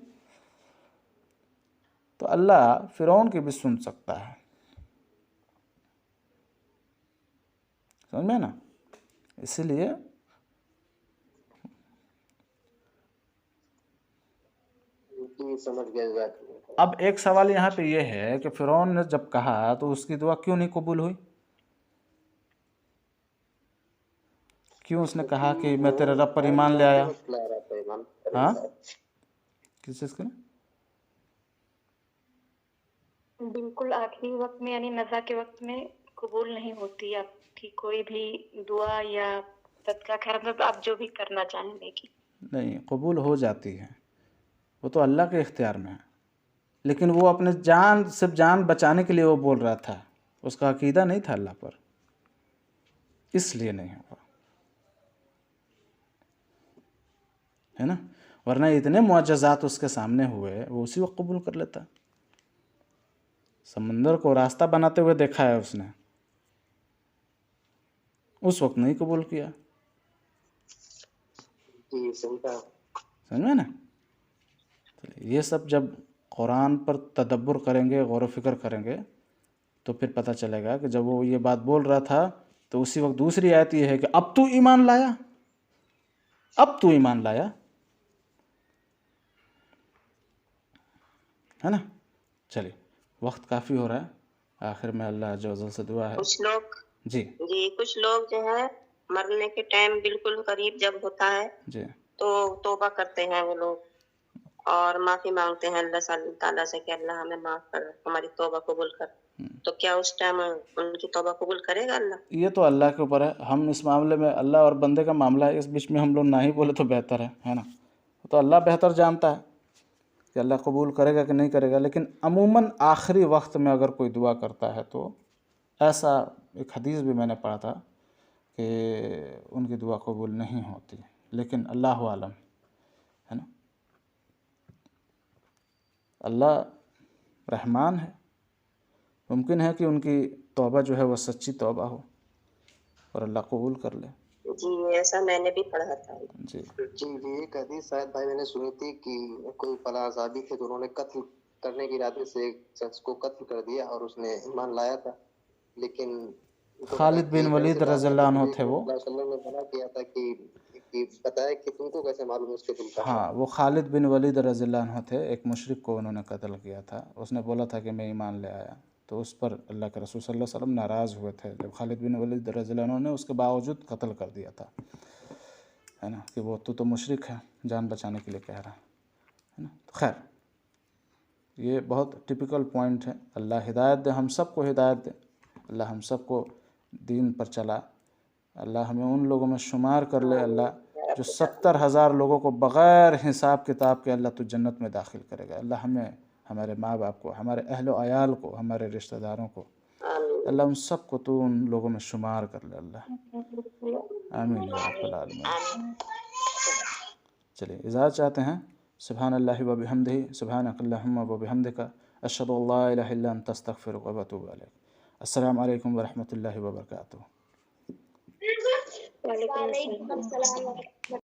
तो अल्लाह फ़िरौन की भी सुन सकता है, समझ में ना। इसीलिए समझ गया। अब एक सवाल यहाँ पे ये है कि फ़िरौन ने जब कहा तो उसकी दुआ क्यों नहीं कबूल हुई? क्यों उसने कहा कि मैं तेरे रब पर ईमान ले आया? हाँ, किस चीज़ के? बिल्कुल आखिरी वक्त में यानी नज़ा के वक्त में कबूल नहीं होती आपकी कोई भी दुआ या सदका खैर, मतलब आप जो भी करना चाहें लेकिन नहीं, कबूल हो जाती है, वो तो अल्लाह के इख्तियार में है। लेकिन वो अपने जान, सिर्फ जान बचाने के लिए वो बोल रहा था, उसका अकीदा नहीं था अल्लाह पर, इसलिए नहीं हुआ, है ना। वरना इतने मुअज्जज़ात उसके सामने हुए, वो उसी वक्त कबूल कर लेता। समंदर को रास्ता बनाते हुए देखा है उसने, उस वक्त नहीं कबूल किया। समझ में ना। तो ये सब जब कुरान पर तदब्बुर करेंगे, गौर व फिक्र करेंगे, तो फिर पता चलेगा कि जब वो ये बात बोल रहा था तो उसी वक्त दूसरी आयत ये है कि अब तू ईमान लाया, अब तू ईमान लाया, है ना। चलिए, वक्त काफ़ी हो रहा है, आखिर में अल्लाह अज़्ज़ व जल से दुआ है। कुछ लोग जी कुछ लोग जो है मरने के टाइम बिल्कुल करीब जब होता है जी, तो तौबा करते हैं वो लोग और माफी मांगते हैं अल्लाह ताला से कि अल्लाह हमें माफ कर, हमारी तौबा कबूल कर। तो क्या उस टाइम उनकी तौबा कबूल करेगा अल्लाह? ये तो अल्लाह के ऊपर है। हम इस मामले में, अल्लाह और बंदे का मामला है, इस बीच में हम लोग ना ही बोले तो बेहतर है ना। तो अल्लाह बेहतर जानता है कि अल्लाह कबूल करेगा कि नहीं करेगा। लेकिन अमूमन आखिरी वक्त में अगर कोई दुआ करता है तो ऐसा एक हदीस भी मैंने पढ़ा था कि उनकी दुआ कबूल नहीं होती, लेकिन अल्लाह आलम, है ना। अल्लाह रहमान है। मुमकिन है कि उनकी तौबा जो है वह सच्ची तौबा हो और अल्लाह कबूल कर ले। जी ऐसा मैंने भी पढ़ा था। जी जी एक हदीस शायद भाई मैंने सुनी थी कि कोई फला साहबी थे तो उन्होंने कत्ल करने के इरादे से एक शख्स को कत्ल कर दिया और उसने ईमान लाया था, लेकिन खालिद बिन वलीद रज़ियल्लाहु अन्हु थे वो। ने मना किया था कि बताया कि तुमको कैसे मालूम उसके दिल का। हाँ, वो खालिद बिन वलीद रज़ियल्लाहु अन्हु थे। एक मुशरिक को उन्होंने कत्ल किया था। उसने बोला था कि मैं ईमान ले आया, तो उस पर अल्लाह के रसूल सल्लल्लाहु अलैहि वसल्लम नाराज़ हुए थे जब खालिद बिन वलीद रज़ियल्लाहु अन्हु ने उसके बावजूद कत्ल कर दिया था, है ना, कि वो तू तो मुशरिक है, जान बचाने के लिए कह रहा है ना। तो खैर ये बहुत टिपिकल पॉइंट है। अल्लाह हिदायत दे, हम सबको हिदायत दे, अल्लाह हम सबको दीन पर चला, अल्लाह हमें उन लोगों में शुमार कर ले अल्लाह जो 70,000 लोगों को बग़ैर हिसाब किताब के अल्लाह तो जन्नत में दाखिल करेगा। अल्लाह हमें, हमारे माँ बाप को, हमारे अहलो अयाल को, हमारे रिश्तेदारों को, अल्लाह उन सब को तो उन लोगों में शुमार कर ले अल्लाह। आमीन या रब्बल आलमीन। चलिए इजाज़त चाहते हैं। सुब्हानल्लाहि व बिहम्दिही, सुब्हानकल्लाहुम्मा व बिहम्दिका, अशहदु अल्ला इलाहा इल्ला अंता अस्तगफिरुका व अतूबु इलैक। अस्सलामु अलैकुम व रहमतुल्लाहि व बरकातुहू। वालेकुम अस्सलाम।